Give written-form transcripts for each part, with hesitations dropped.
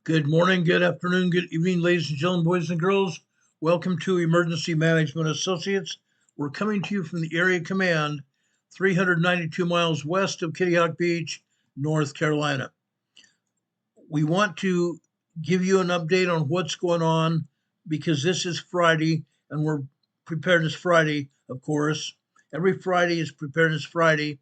Good morning, good afternoon, good evening, ladies and gentlemen, boys and girls. Welcome to Emergency Management Associates. We're coming to you from the Area Command, 392 miles west of Kitty Hawk Beach, North Carolina. We want to give you an update on what's going on because this is Friday and we're Preparedness Friday, of course. Every Friday is Preparedness Friday.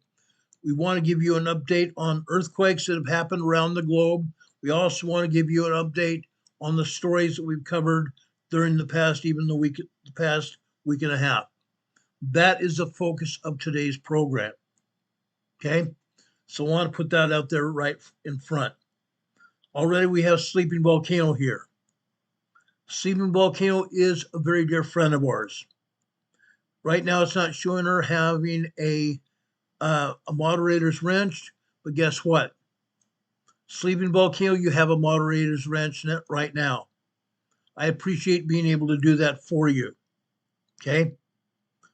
We want to give you an update on earthquakes that have happened around the globe. We also want to give you an update on the stories that we've covered during the past week and a half. That is the focus of today's program. Okay? So I want to put that out there right in front. Already we have Sleeping Volcano here. Sleeping Volcano is a very dear friend of ours. Right now it's not showing her having a moderator's wrench, but guess what? Sleeping Volcano, you have a moderator's wrench right now. I appreciate being able to do that for you. Okay?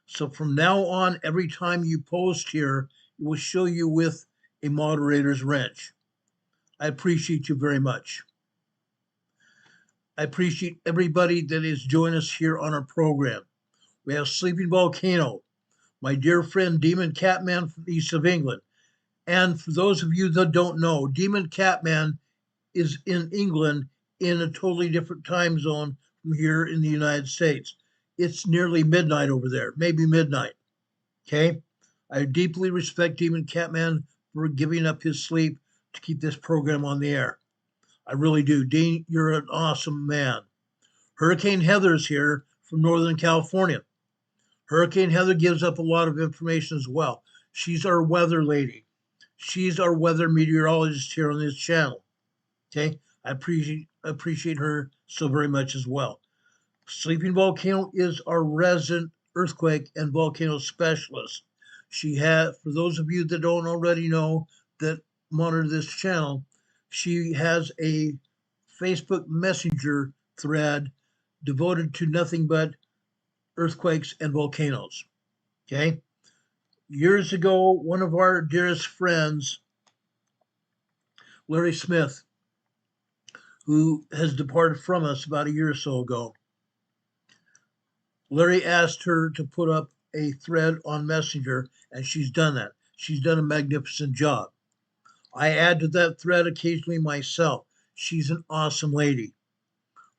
So from now on, every time you post here, it will show you with a moderator's wrench. I appreciate you very much. I appreciate everybody that is joining us here on our program. We have Sleeping Volcano, my dear friend Demon Catman from the east of England. And for those of you that don't know, Demon Catman is in England in a totally different time zone from here in the United States. It's nearly midnight over there, maybe midnight. Okay? I deeply respect Demon Catman for giving up his sleep to keep this program on the air. I really do. Dean, you're an awesome man. Hurricane Heather's here from Northern California. Hurricane Heather gives up a lot of information as well. She's our weather lady. She's our weather meteorologist here on this channel. Okay, I appreciate her so very much as well. Sleeping Volcano is our resident earthquake and volcano specialist. She has, for those of you that don't already know that monitor this channel, she has a Facebook Messenger thread devoted to nothing but earthquakes and volcanoes. Okay, years ago, one of our dearest friends, Larry Smith, who has departed from us about a year or so ago. Larry asked her to put up a thread on Messenger, and she's done that. She's done a magnificent job. I add to that thread occasionally myself. She's an awesome lady.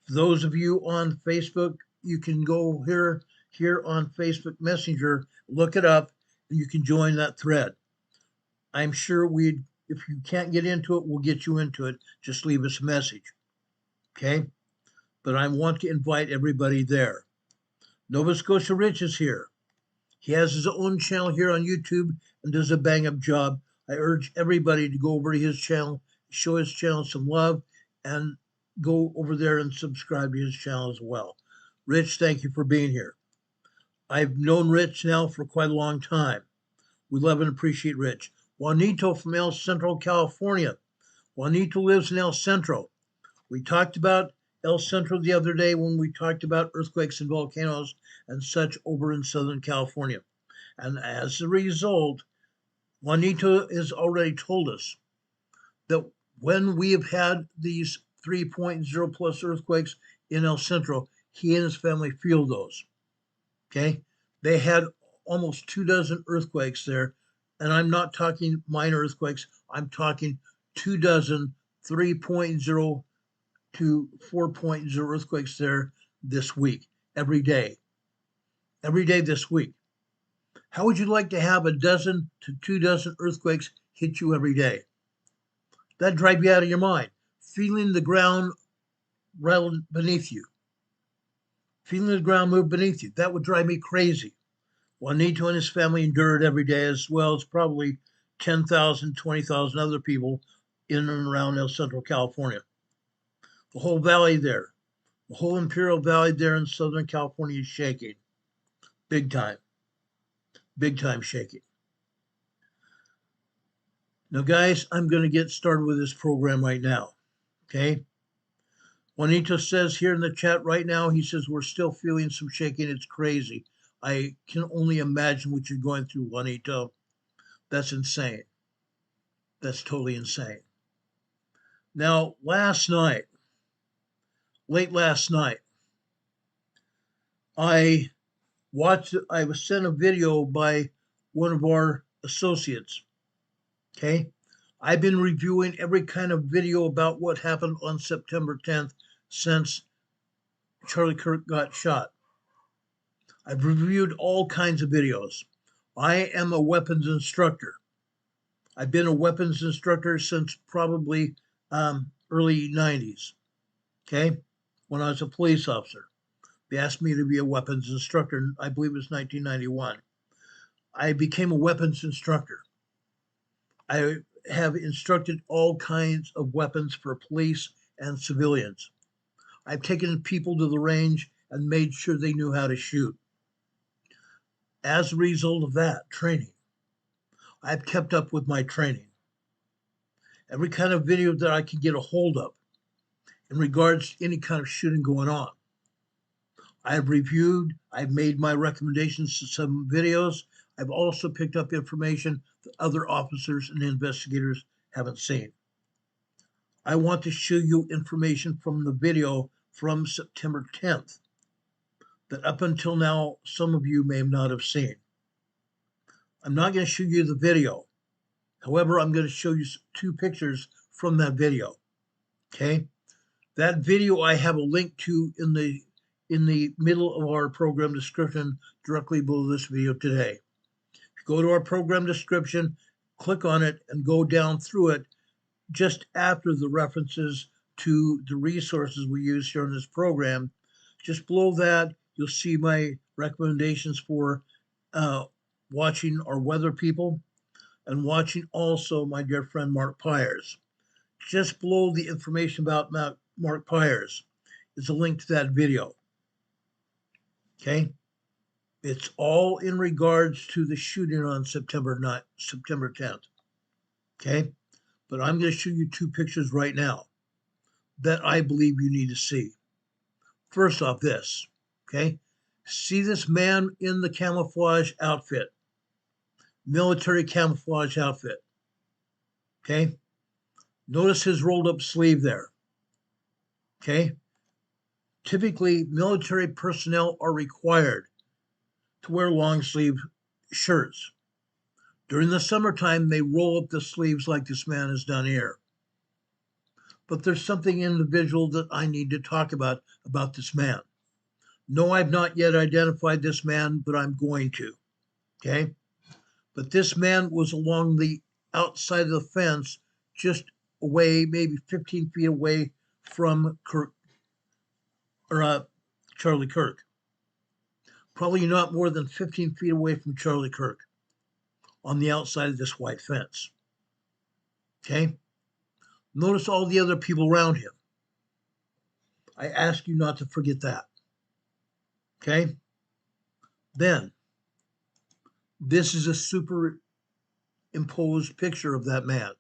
For those of you on Facebook, you can go here on Facebook Messenger, look it up, and you can join that thread. I'm sure if you can't get into it, we'll get you into it. Just leave us a message. Okay? But I want to invite everybody there. Nova Scotia Rich is here. He has his own channel here on YouTube and does a bang-up job. I urge everybody to go over to his channel, show his channel some love, and go over there and subscribe to his channel as well. Rich, thank you for being here. I've known Rich now for quite a long time. We love and appreciate Rich. Juanito from El Centro, California. Juanito lives in El Centro. We talked about El Centro the other day when we talked about earthquakes and volcanoes and such over in Southern California. And as a result, Juanito has already told us that when we have had these 3.0 plus earthquakes in El Centro, he and his family feel those. Okay? They had almost 24 earthquakes there. And I'm not talking minor earthquakes. I'm talking 24 3.0 to 4.0 earthquakes there this week, every day this week. How would you like to have 12 to 24 earthquakes hit you every day? That'd drive you out of your mind. Feeling the ground rattle beneath you. Feeling the ground move beneath you. That would drive me crazy. Juanito and his family endure it every day, as well as probably 10,000, 20,000 other people in and around El Centro, California. The whole valley there, the whole Imperial Valley there in Southern California is shaking. Big time shaking. Now, guys, I'm going to get started with this program right now. Okay? Juanito says here in the chat right now, he says, we're still feeling some shaking. It's crazy. I can only imagine what you're going through, Juanito. That's insane. That's totally insane. Now, last night, late last night, I was sent a video by one of our associates. Okay. I've been reviewing every kind of video about what happened on September 10th since Charlie Kirk got shot. I've reviewed all kinds of videos. I am a weapons instructor. I've been a weapons instructor since probably early 90s. Okay. When I was a police officer, they asked me to be a weapons instructor. I believe it was 1991. I became a weapons instructor. I have instructed all kinds of weapons for police and civilians. I've taken people to the range and made sure they knew how to shoot. As a result of that training, I've kept up with my training. Every kind of video that I can get a hold of in regards to any kind of shooting going on, I've reviewed, I've made my recommendations to some videos. I've also picked up information that other officers and investigators haven't seen. I want to show you information from the video from September 10th that up until now, some of you may not have seen. I'm not going to show you the video. However, I'm going to show you two pictures from that video. Okay? That video I have a link to in the middle of our program description directly below this video today. If you go to our program description, click on it and go down through it just after the references to the resources we use here in this program. Just below that, you'll see my recommendations for watching our weather people and watching also my dear friend Mark Pires. Just below the information about Mark Pires is a link to that video. Okay? It's all in regards to the shooting on September 10th. Okay? But I'm going to show you two pictures right now that I believe you need to see. First off, this. Okay? See this man in the camouflage outfit, military camouflage outfit. Okay? Notice his rolled up sleeve there. Okay? Typically, military personnel are required to wear long sleeve shirts. During the summertime, they roll up the sleeves like this man has done here. But there's something individual that I need to talk about this man. No, I've not yet identified this man, but I'm going to. Okay? But this man was along the outside of the fence, just away, maybe 15 feet away from Kirk, or Charlie Kirk. Probably not more than 15 feet away from Charlie Kirk on the outside of this white fence. Okay? Notice all the other people around him. I ask you not to forget that. Okay? Then, this is a superimposed picture of that man.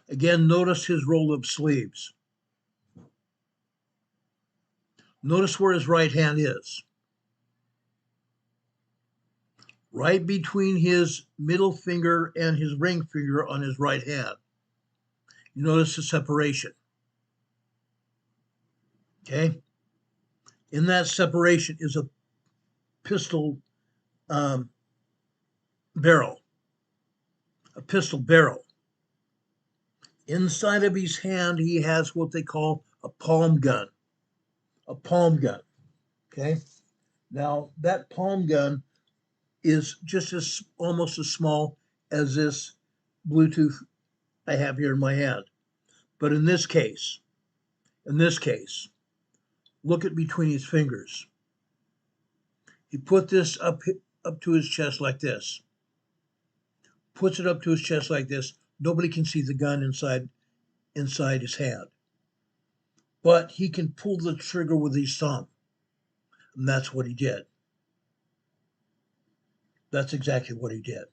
Again, notice his rolled-up sleeves. Notice where his right hand is. Right between his middle finger and his ring finger on his right hand. You notice the separation. Okay? In that separation is a pistol barrel. A pistol barrel. Inside of his hand, he has what they call a palm gun. A palm gun. Okay? Now, that palm gun is just almost as small as this Bluetooth I have here in my hand. But in this case, look at between his fingers. He put this up to his chest like this. Puts it up to his chest like this. Nobody can see the gun inside his hand. But he can pull the trigger with his thumb. And that's what he did. That's exactly what he did.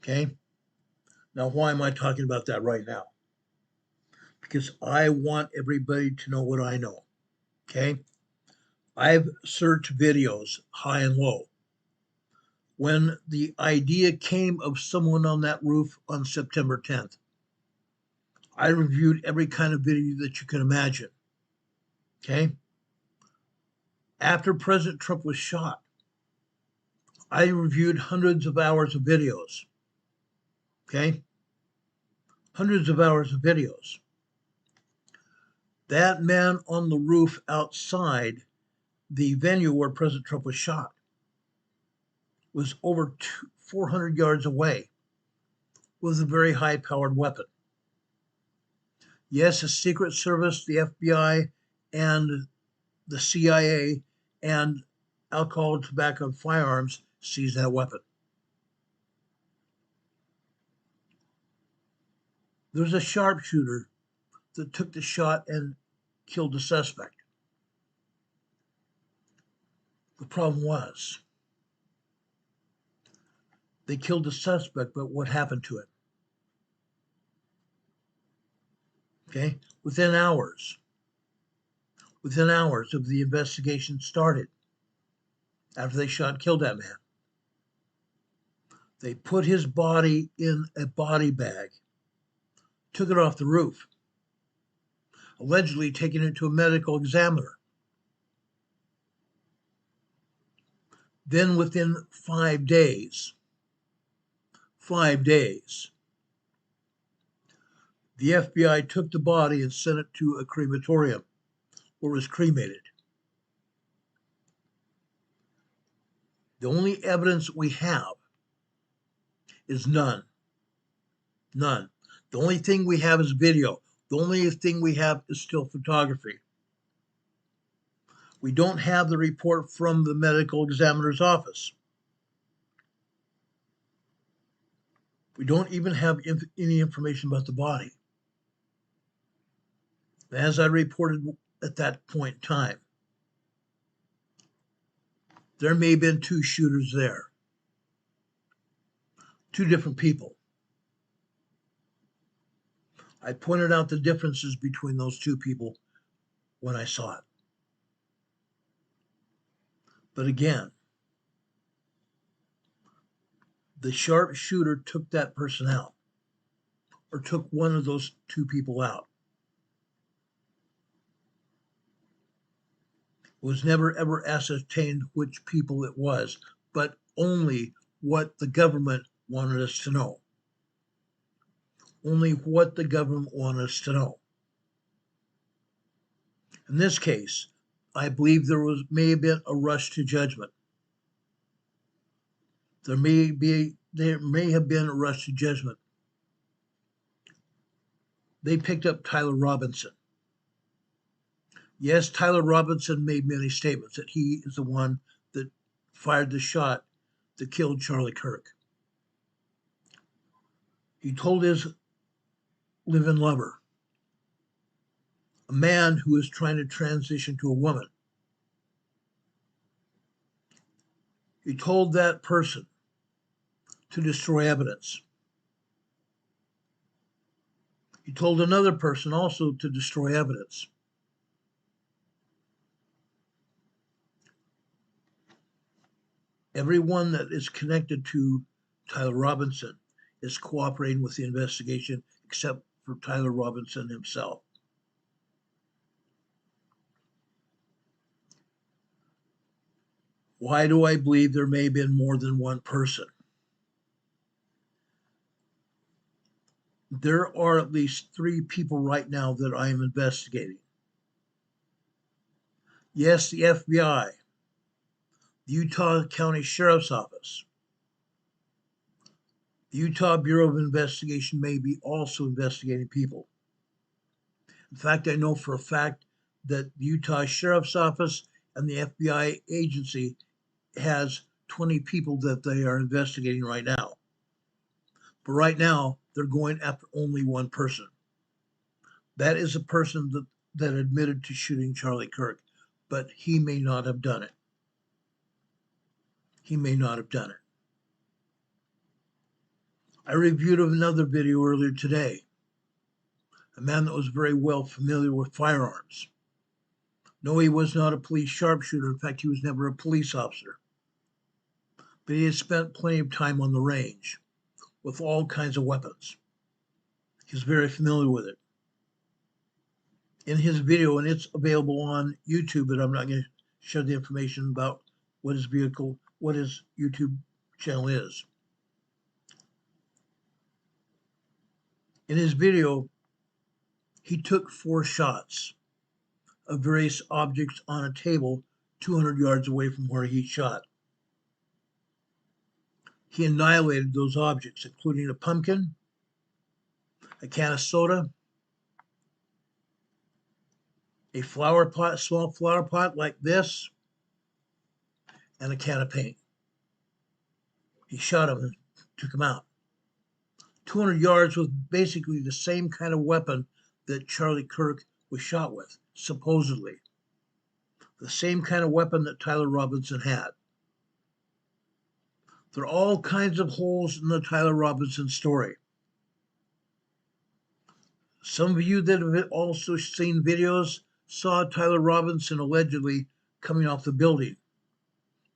Okay? Now, why am I talking about that right now? Because I want everybody to know what I know. Okay? I've searched videos high and low. When the idea came of someone on that roof on September 10th, I reviewed every kind of video that you can imagine. Okay. After President Trump was shot, I reviewed hundreds of hours of videos. Okay. Hundreds of hours of videos. That man on the roof outside the venue where President Trump was shot was over 400 yards away with a very high-powered weapon. Yes, the Secret Service, the FBI, and the CIA, and alcohol, tobacco, and firearms seized that weapon. There's a sharpshooter that took the shot and killed the suspect. The problem was they killed the suspect, but what happened to him? Okay, within hours of the investigation started, after they shot and killed that man, they put his body in a body bag, took it off the roof, allegedly taking it to a medical examiner. Then within 5 days, the FBI took the body and sent it to a crematorium where it was cremated. The only evidence we have is none. None. The only thing we have is video. The only thing we have is still photography. We don't have the report from the medical examiner's office. We don't even have any information about the body. As I reported at that point in time, there may have been 2 shooters there, 2 different people. I pointed out the differences between those 2 people when I saw it. But again, the sharpshooter took that person out, or took one of those 2 people out. It was never ever ascertained which people it was, but only what the government wanted us to know. Only what the government wanted us to know. In this case, I believe may have been a rush to judgment. There may have been a rush to judgment. They picked up Tyler Robinson. Yes, Tyler Robinson made many statements that he is the one that fired the shot that killed Charlie Kirk. He told his live-in lover, a man who is trying to transition to a woman, he told that person to destroy evidence. He told another person also to destroy evidence. Everyone that is connected to Tyler Robinson is cooperating with the investigation, except for Tyler Robinson himself. Why do I believe there may have been more than one person? There are at least 3 people right now that I am investigating. Yes, the FBI, the Utah County Sheriff's Office, the Utah Bureau of Investigation may be also investigating people. In fact, I know for a fact that the Utah Sheriff's Office and the FBI agency has 20 people that they are investigating right now. But right now, they're going after only one person. That is a person that admitted to shooting Charlie Kirk, but he may not have done it. He may not have done it. I reviewed another video earlier today. A man that was very well familiar with firearms. No, he was not a police sharpshooter. In fact, he was never a police officer. But he had spent plenty of time on the range with all kinds of weapons. He was very familiar with it. in his video, and it's available on YouTube, but I'm not going to share the information about what his YouTube channel is. In his video, he took 4 shots of various objects on a table 200 yards away from where he shot. He annihilated those objects, including a pumpkin, a can of soda, a flower pot, small flower pot like this, and a can of paint. He shot him and took him out. 200 yards with basically the same kind of weapon that Charlie Kirk was shot with, supposedly. The same kind of weapon that Tyler Robinson had. There are all kinds of holes in the Tyler Robinson story. Some of you that have also seen videos saw Tyler Robinson allegedly coming off the building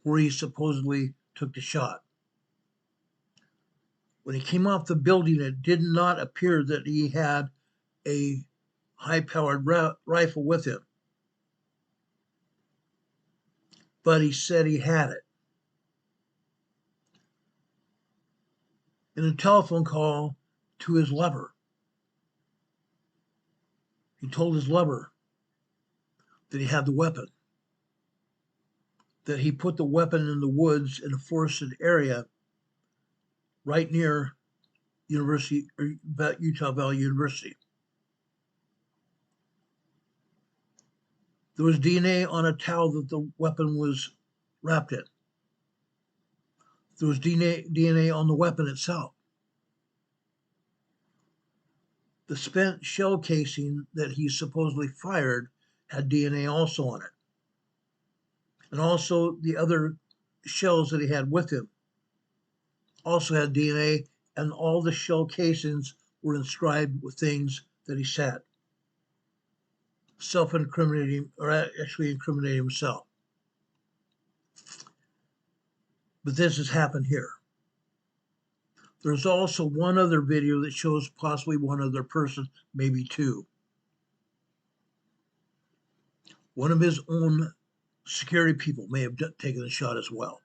where he supposedly took the shot. When he came off the building, it did not appear that he had a high-powered rifle with him. But he said he had it. In a telephone call to his lover, he told his lover that he had the weapon, that he put the weapon in the woods in a forested area right near Utah Valley University. There was DNA on a towel that the weapon was wrapped in. There was DNA on the weapon itself. The spent shell casing that he supposedly fired had DNA also on it. And also the other shells that he had with him also had DNA, and all the shell casings were inscribed with things that he said. Self-incriminating, or actually incriminating himself. But this has happened here. There's also one other video that shows possibly one other person, maybe 2. One of his own security people may have taken the shot as well.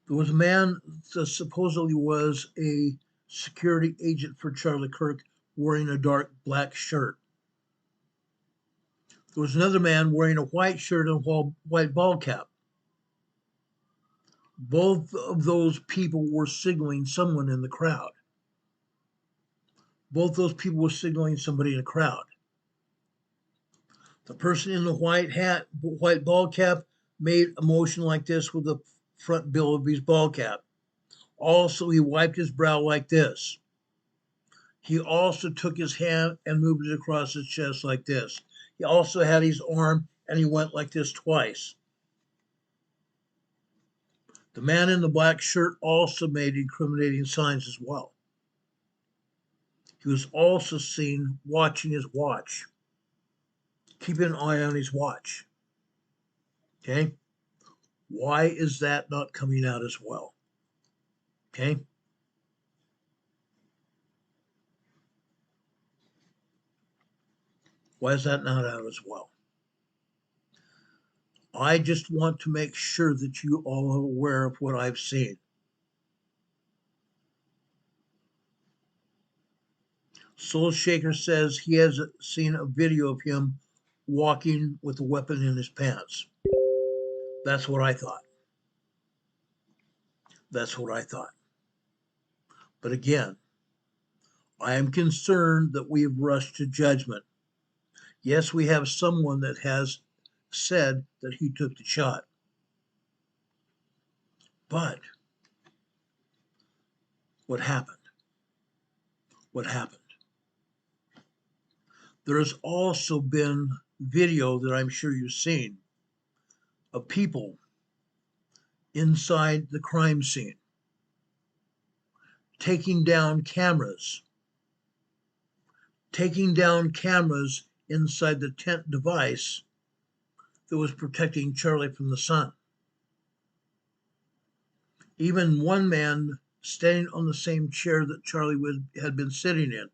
There was a man that supposedly was a security agent for Charlie Kirk wearing a dark black shirt. There was another man wearing a white shirt and a white ball cap. Both of those people were signaling someone in the crowd. Both those people were signaling somebody in the crowd. The person in the white hat, white ball cap, made a motion like this with the front bill of his ball cap. Also, he wiped his brow like this. He also took his hand and moved it across his chest like this. He also had his arm and he went like this twice. The man in the black shirt also made incriminating signs as well. He was also seen watching his watch, keeping an eye on his watch. Okay? Why is that not coming out as well? Okay? Why is that not out as well? I just want to make sure that you all are aware of what I've seen. Soul Shaker says he has seen a video of him walking with a weapon in his pants. That's what I thought. That's what I thought. But again, I am concerned that we have rushed to judgment. Yes, we have someone that has said that he took the shot. But what happened? What happened? There has also been video that I'm sure you've seen of people inside the crime scene taking down cameras inside the tent device that was protecting Charlie from the sun. Even one man standing on the same chair that Charlie had been sitting in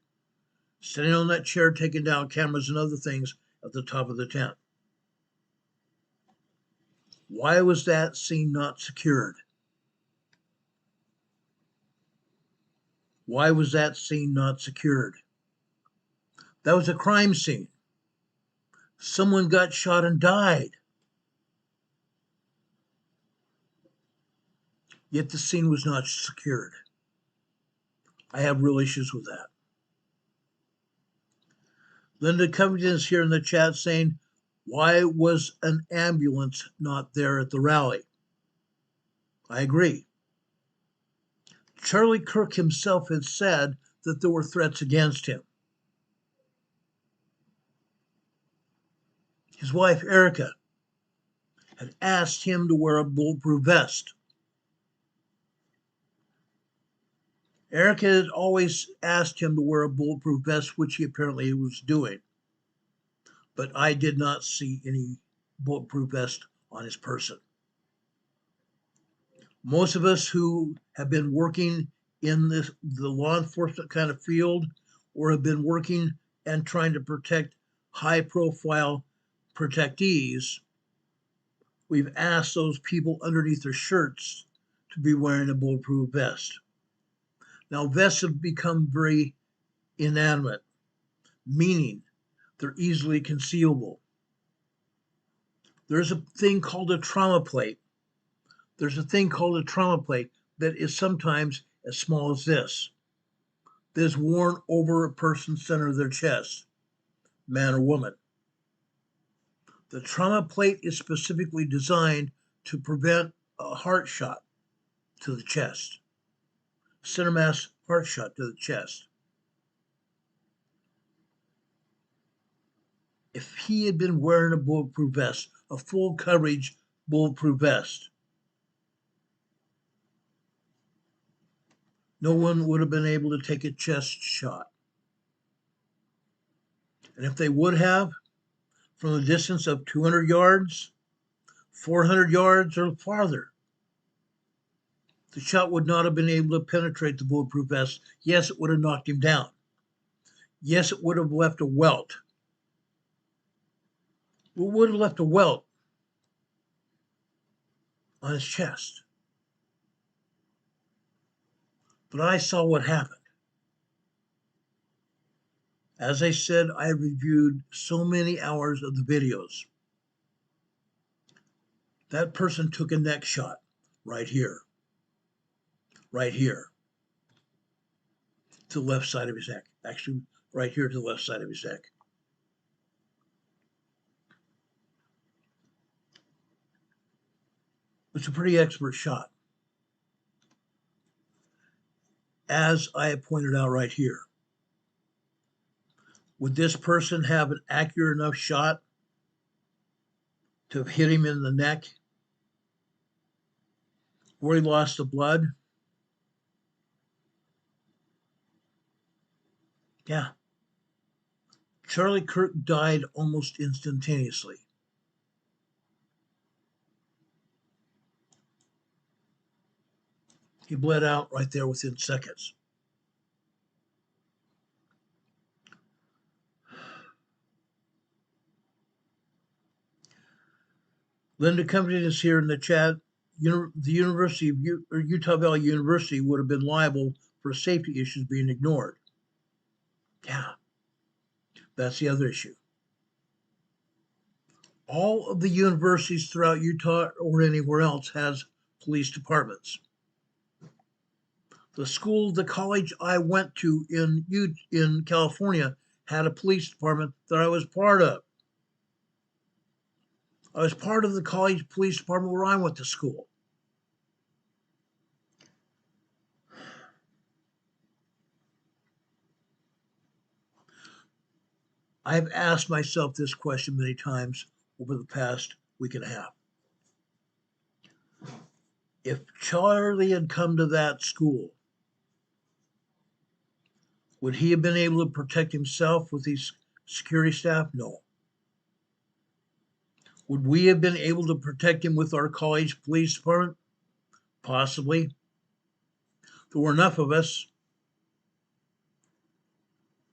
sitting on that chair, taking down cameras and other things at the top of the tent. Why was that scene not secured? Why was that scene not secured? That was a crime scene. Someone got shot and died. Yet the scene was not secured. I have real issues with that. Linda Covington is here in the chat saying, why was an ambulance not there at the rally? I agree. Charlie Kirk himself had said that there were threats against him. His wife, Erica, had asked him to wear a bulletproof vest. Erica had always asked him to wear a bulletproof vest, which he apparently was doing. But I did not see any bulletproof vest on his person. Most of us who have been working in the law enforcement kind of field, or have been working and trying to protect high-profile protectees, we've asked those people underneath their shirts to be wearing a bulletproof vest. Now, vests have become very inanimate, meaning they're easily concealable. There's a thing called a trauma plate. There's a thing called a trauma plate that is sometimes as small as this, that is worn over a person's center of their chest, man or woman. The trauma plate is specifically designed to prevent a heart shot to the chest, center mass heart shot to the chest. If he had been wearing a bulletproof vest, a full coverage bulletproof vest, no one would have been able to take a chest shot. And if they would have, from a distance of 200 yards, 400 yards, or farther, the shot would not have been able to penetrate the bulletproof vest. Yes, it would have knocked him down. Yes, it would have left a welt. It would have left a welt on his chest. But I saw what happened. As I said, I reviewed so many hours of the videos. That person took a neck shot right here, to the left side of his neck. Actually, right here to the left side of his neck. It's a pretty expert shot. As I have pointed out right here, would this person have an accurate enough shot to have hit him in the neck where he lost the blood? Yeah. Charlie Kirk died almost instantaneously. He bled out right there within seconds. Linda Covington is here in the chat. The University of Utah Valley University would have been liable for safety issues being ignored. Yeah, that's the other issue. All of the universities throughout Utah or anywhere else has police departments. The college I went to in California had a police department that I was part of. I was part of the college police department where I went to school. I've asked myself this question many times over the past week and a half. If Charlie had come to that school, would he have been able to protect himself with his security staff? No. Would we have been able to protect him with our college police department? Possibly. There were enough of us.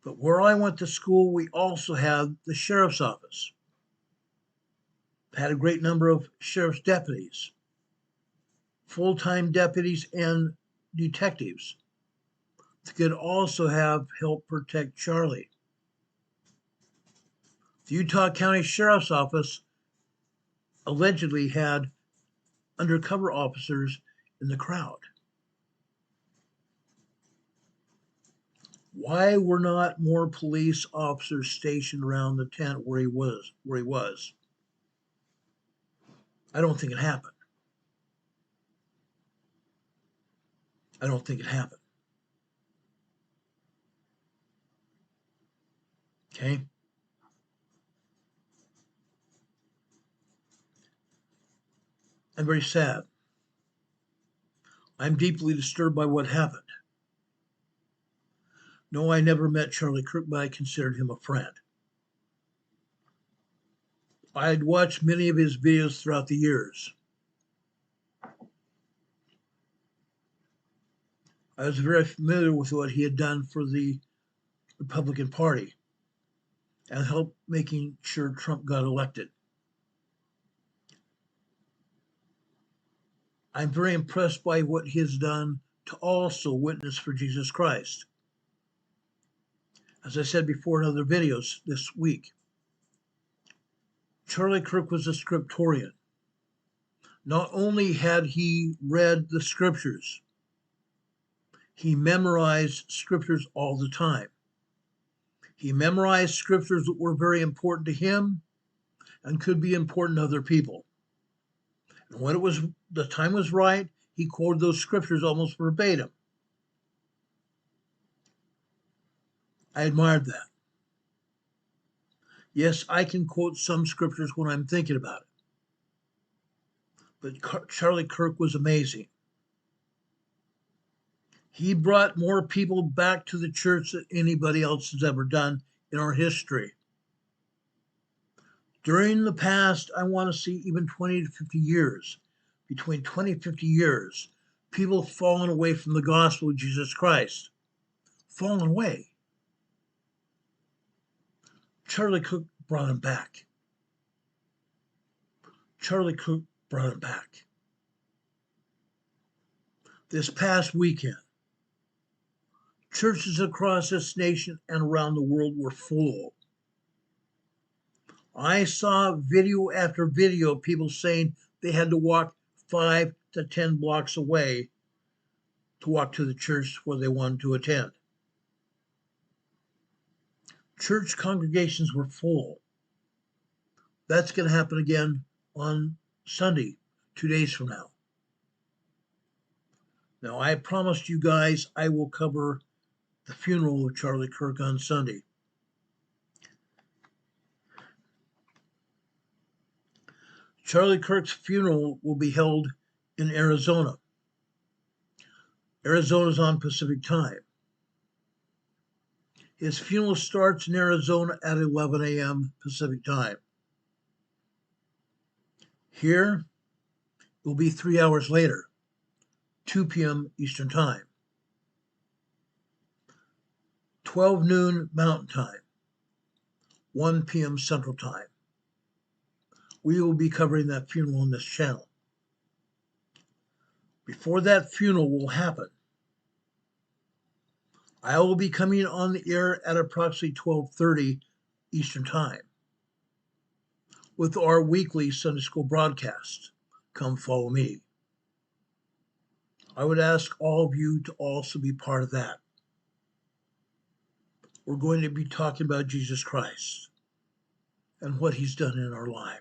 But where I went to school, we also had the sheriff's office. Had a great number of sheriff's deputies, full-time deputies, and detectives that could also have helped protect Charlie. The Utah County Sheriff's Office allegedly had undercover officers in the crowd. Why were not more police officers stationed around the tent where he was? I don't think it happened. I don't think it happened. Okay? I'm very sad. I'm deeply disturbed by what happened. No, I never met Charlie Kirk, but I considered him a friend. I had watched many of his videos throughout the years. I was very familiar with what he had done for the Republican Party and helped making sure Trump got elected. I'm very impressed by what he has done to also witness for Jesus Christ. As I said before in other videos this week, Charlie Kirk was a scriptorian. Not only had he read the scriptures, he memorized scriptures all the time. He memorized scriptures that were very important to him and could be important to other people. And when the time was right, he quoted those scriptures almost verbatim. I admired that. Yes, I can quote some scriptures when I'm thinking about it. But Charlie Kirk was amazing. He brought more people back to the church than anybody else has ever done in our history. During the past, I want to see even 20 to 50 years, between 20 and 50 years, people fallen away from the gospel of Jesus Christ. Fallen away. Charlie Kirk brought him back. Charlie Kirk brought him back. This past weekend, churches across this nation and around the world were full. I saw video after video of people saying they had to walk 5 to 10 blocks away to walk to the church where they wanted to attend. Church congregations were full. That's going to happen again on Sunday, 2 days from now. Now, I promised you guys I will cover the funeral of Charlie Kirk on Sunday. Charlie Kirk's funeral will be held in Arizona. Arizona's on Pacific time. His funeral starts in Arizona at 11 a.m. Pacific time. Here, it will be 3 hours later, 2 p.m. Eastern time, 12 noon Mountain time, 1 p.m. Central time. We will be covering that funeral on this channel. Before that funeral will happen, I will be coming on the air at approximately 12:30 Eastern time with our weekly Sunday school broadcast. Come follow me. I would ask all of you to also be part of that. We're going to be talking about Jesus Christ and what he's done in our life.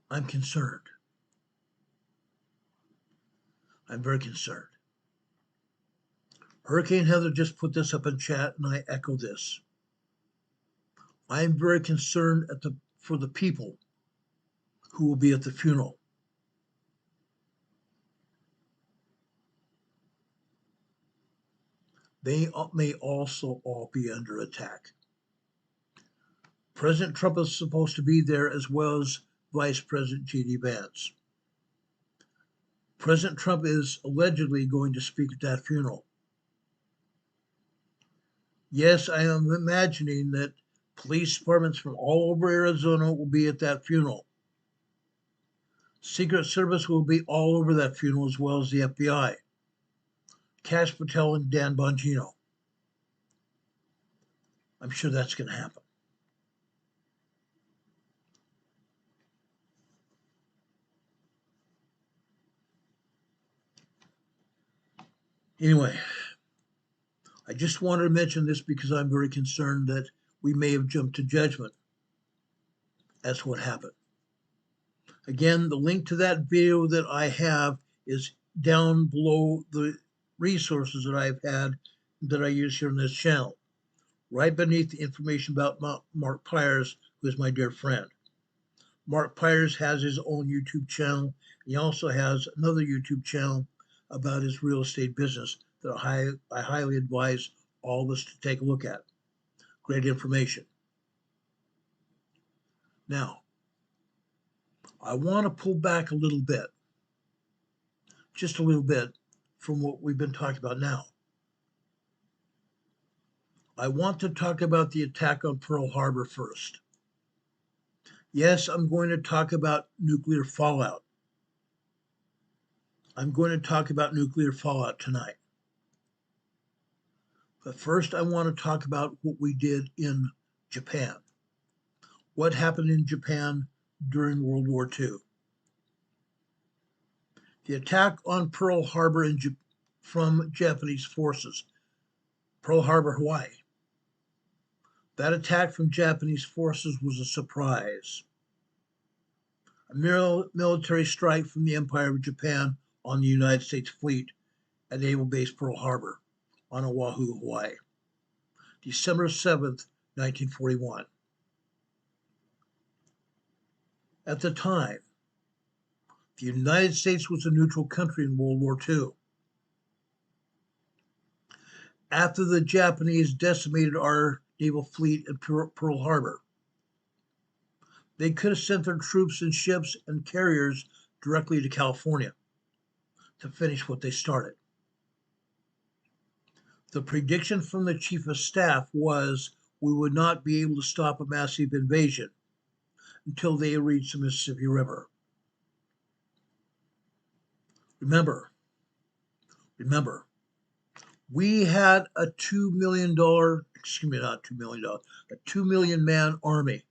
I'm concerned. I'm very concerned. Hurricane Heather just put this up in chat, and I echo this. I'm very concerned for the people who will be at the funeral. They may also all be under attack. President Trump is supposed to be there, as well as Vice President J.D. Vance. President Trump is allegedly going to speak at that funeral. Yes, I am imagining that police departments from all over Arizona will be at that funeral. Secret Service will be all over that funeral, as well as the FBI. Cash Patel and Dan Bongino. I'm sure that's going to happen. Anyway, I just wanted to mention this because I'm very concerned that we may have jumped to judgment as to what happened. Again, the link to that video that I have is down below the resources that I've had that I use here on this channel, right beneath the information about Mark Pires, who is my dear friend. Mark Pires has his own YouTube channel. He also has another YouTube channel about his real estate business that I highly advise all of us to take a look at. Great information. Now, I want to pull back a little bit, just a little bit, from what we've been talking about now. I want to talk about the attack on Pearl Harbor first. Yes, I'm going to talk about nuclear fallout. I'm going to talk about nuclear fallout tonight. But first, I want to talk about what we did in Japan. What happened in Japan during World War II? The attack on Pearl Harbor from Japanese forces, Pearl Harbor, Hawaii. That attack from Japanese forces was a surprise. A military strike from the Empire of Japan on the United States fleet at Naval Base Pearl Harbor on Oahu, Hawaii. December 7th, 1941. At the time, the United States was a neutral country in World War II. After the Japanese decimated our naval fleet at Pearl Harbor, they could have sent their troops and ships and carriers directly to California to finish what they started. The prediction from the Chief of Staff was we would not be able to stop a massive invasion until they reached the Mississippi River. Remember, we had a $2 million, a 2 million man army.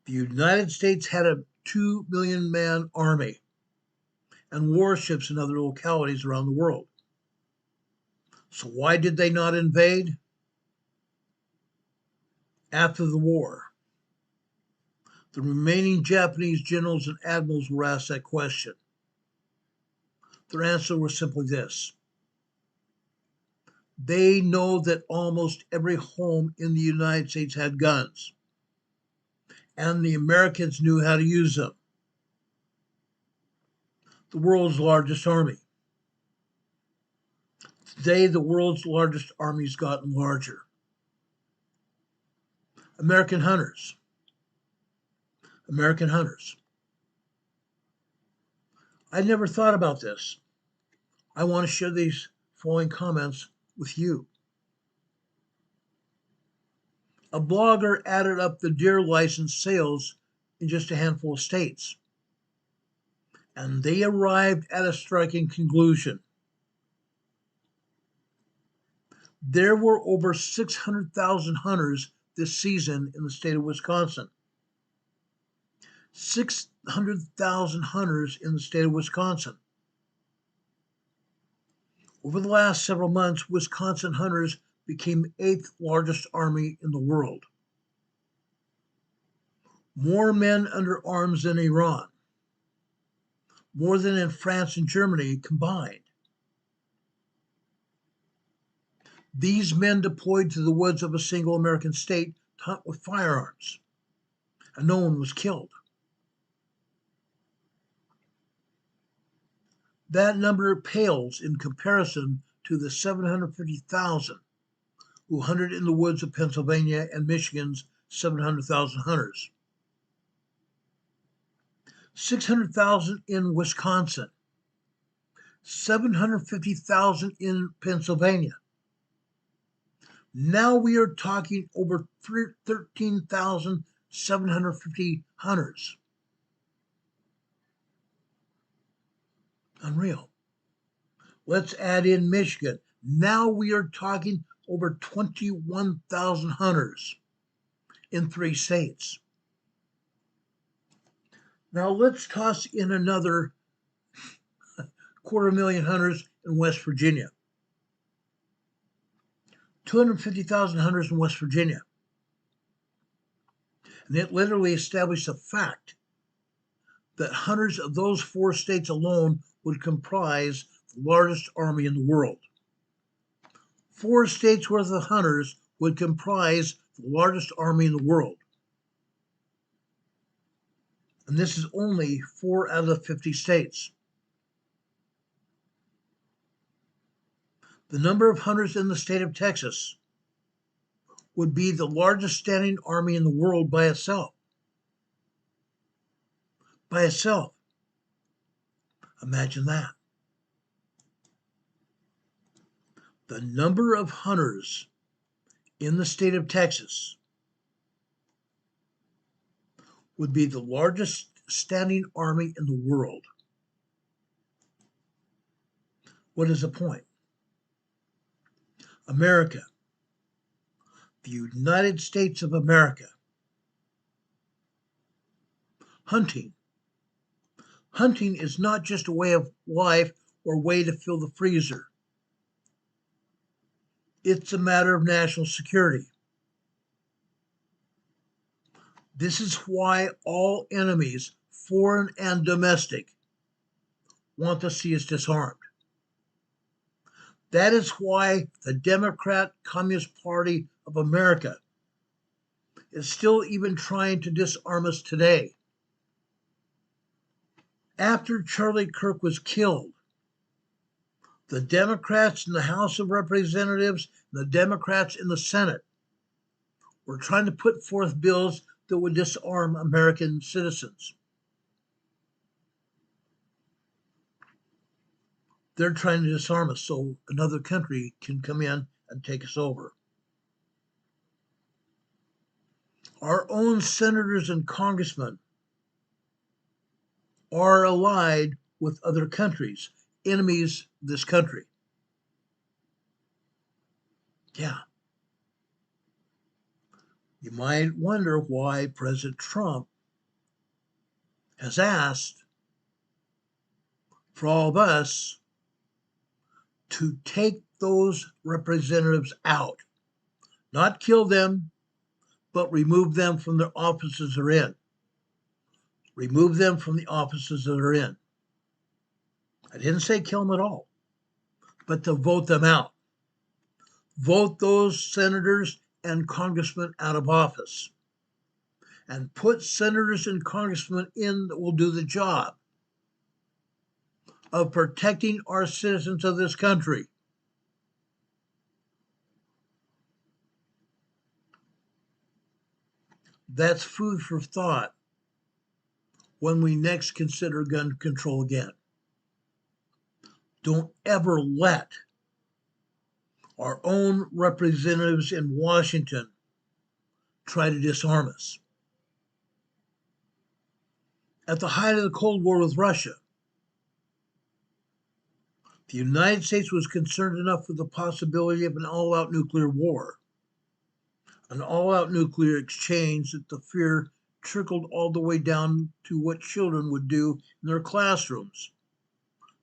The United States had a 2 million man army and warships in other localities around the world. So why did they not invade? After the war, the remaining Japanese generals and admirals were asked that question. Their answer was simply this. They know that almost every home in the United States had guns, and the Americans knew how to use them. The world's largest army. Today, the world's largest army's gotten larger. American hunters. I never thought about this. I want to share these following comments with you. A blogger added up the deer license sales in just a handful of states, and they arrived at a striking conclusion. There were over 600,000 hunters this season in the state of Wisconsin. 600,000 hunters in the state of Wisconsin. Over the last several months, Wisconsin hunters became the 8th largest army in the world. More men under arms than Iran. More than in France and Germany combined. These men deployed to the woods of a single American state to hunt with firearms, and no one was killed. That number pales in comparison to the 750,000 who hunted in the woods of Pennsylvania and Michigan's 700,000 hunters. 600,000 in Wisconsin, 750,000 in Pennsylvania. Now we are talking over 13,750 hunters. Unreal. Let's add in Michigan. Now we are talking over 21,000 hunters in 3 states. Now let's toss in another 250,000 hunters in West Virginia. 250,000 hunters in West Virginia. And it literally established a fact that hunters of those 4 states alone would comprise the largest army in the world. 4 states worth of hunters would comprise the largest army in the world. And this is only 4 out of the 50 states. The number of hunters in the state of Texas would be the largest standing army in the world by itself. By itself. Imagine that. The number of hunters in the state of Texas would be the largest standing army in the world. What is the point? America, the United States of America. Hunting. Hunting is not just a way of life or a way to fill the freezer. It's a matter of national security. This is why all enemies, foreign and domestic, want to see us disarmed. That is why the Democrat Communist Party of America is still even trying to disarm us today. After Charlie Kirk was killed, the Democrats in the House of Representatives and the Democrats in the Senate were trying to put forth bills that would disarm American citizens. They're trying to disarm us so another country can come in and take us over. Our own senators and congressmen are allied with other countries, enemies of this country. Yeah. You might wonder why President Trump has asked for all of us to take those representatives out, not kill them, but remove them from their offices they're in. Remove them from the offices that they're in. I didn't say kill them at all, but to vote them out. Vote those senators and congressmen out of office and put senators and congressmen in that will do the job of protecting our citizens of this country. That's food for thought when we next consider gun control again. Don't ever let our own representatives in Washington try to disarm us. At the height of the Cold War with Russia, the United States was concerned enough with the possibility of an all-out nuclear war, an all-out nuclear exchange, that the fear trickled all the way down to what children would do in their classrooms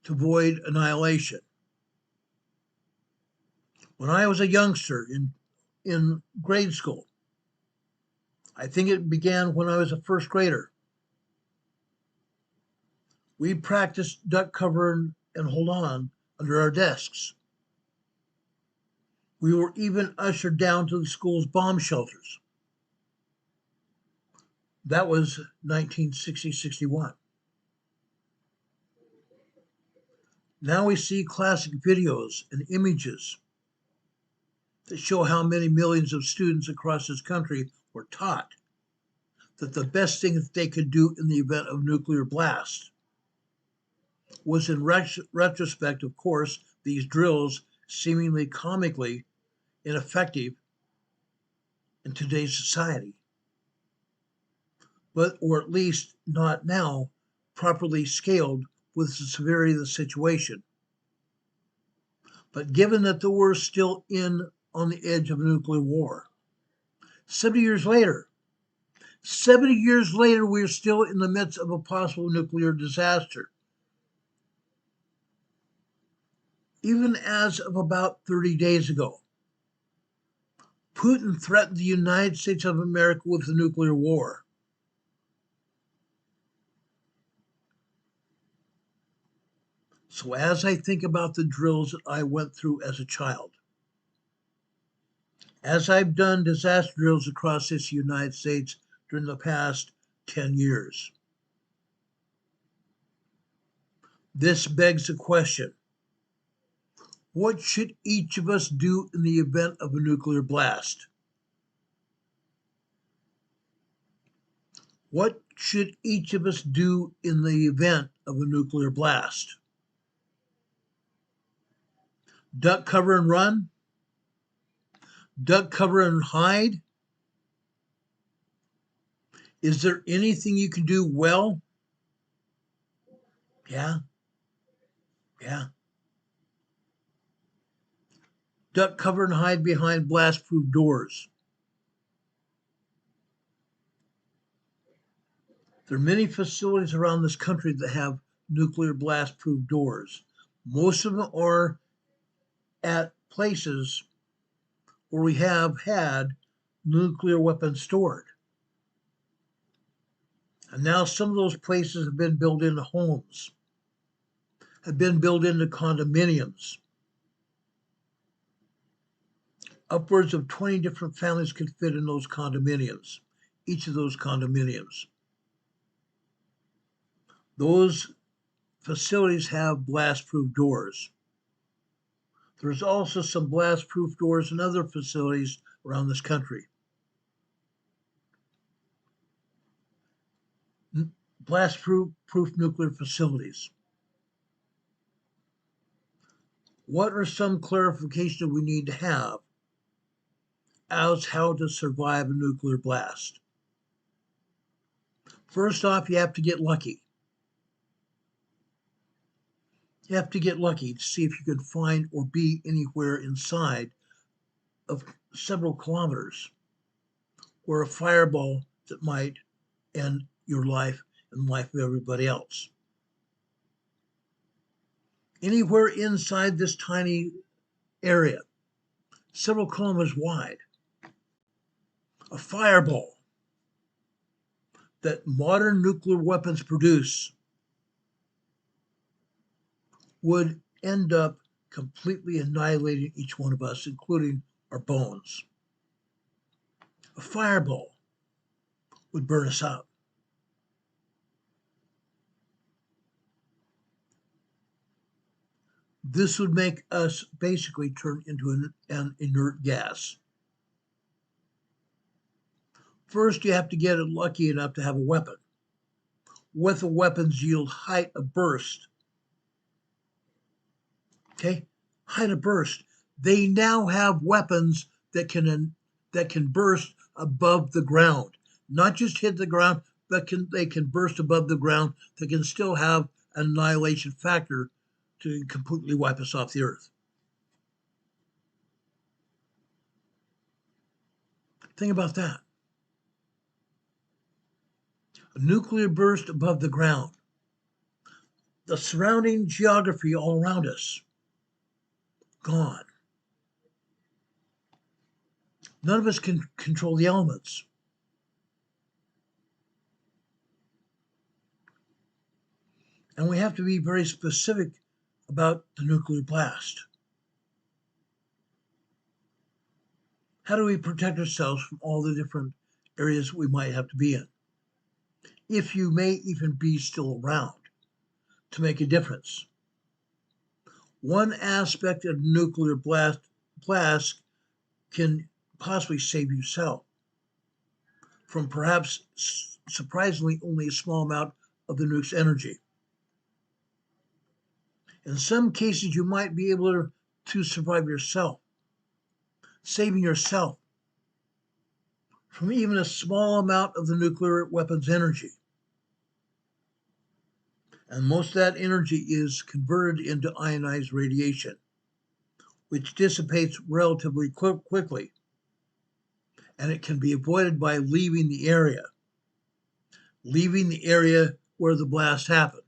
to avoid annihilation. When I was a youngster in grade school, I think it began when I was a first grader, we practiced duck cover and hold on under our desks. We were even ushered down to the school's bomb shelters. That was 1960-61. Now we see classic videos and images that show how many millions of students across this country were taught that the best thing that they could do in the event of nuclear blast was, in retrospect, of course, these drills seemingly comically ineffective in today's society, or at least not now properly scaled with the severity of the situation. But given that the world is still on the edge of a nuclear war, 70 years later, we're still in the midst of a possible nuclear disaster. Even as of about 30 days ago, Putin threatened the United States of America with a nuclear war. So as I think about the drills that I went through as a child, as I've done disaster drills across this United States during the past 10 years, this begs the question, what should each of us do in the event of a nuclear blast? What should each of us do in the event of a nuclear blast? Duck, cover, and run? Duck, cover, and hide? Is there anything you can do well? Yeah. Duck, cover, and hide behind blast-proof doors. There are many facilities around this country that have nuclear blast-proof doors. Most of them are at places where we have had nuclear weapons stored. And now some of those places have been built into homes, have been built into condominiums. Upwards of 20 different families could fit in those condominiums, each of those condominiums. Those facilities have blast-proof doors. There's also some blast-proof doors in other facilities around this country. Blast-proof nuclear facilities. What are some clarifications we need to have as how to survive a nuclear blast? First off, you have to get lucky. You have to get lucky to see if you can find or be anywhere inside of several kilometers where a fireball that might end your life and the life of everybody else. Anywhere inside this tiny area, several kilometers wide, a fireball that modern nuclear weapons produce would end up completely annihilating each one of us, including our bones. A fireball would burn us out. This would make us basically turn into an inert gas. First, you have to get lucky enough to have a weapon. With a weapon's yield height of burst. Okay, height of burst. They now have weapons that can burst above the ground. Not just hit the ground, but they can burst above the ground. They can still have an annihilation factor to completely wipe us off the earth. Think about that. A nuclear burst above the ground. The surrounding geography all around us, gone. None of us can control the elements. And we have to be very specific about the nuclear blast. How do we protect ourselves from all the different areas we might have to be in? If you may even be still around to make a difference. One aspect of nuclear blast can possibly save yourself. from perhaps surprisingly only a small amount of the nuke's energy. In some cases, you might be able to survive yourself, saving yourself from even a small amount of the nuclear weapon's energy. And most of that energy is converted into ionized radiation, which dissipates relatively quickly, and it can be avoided by leaving the area where the blast happened.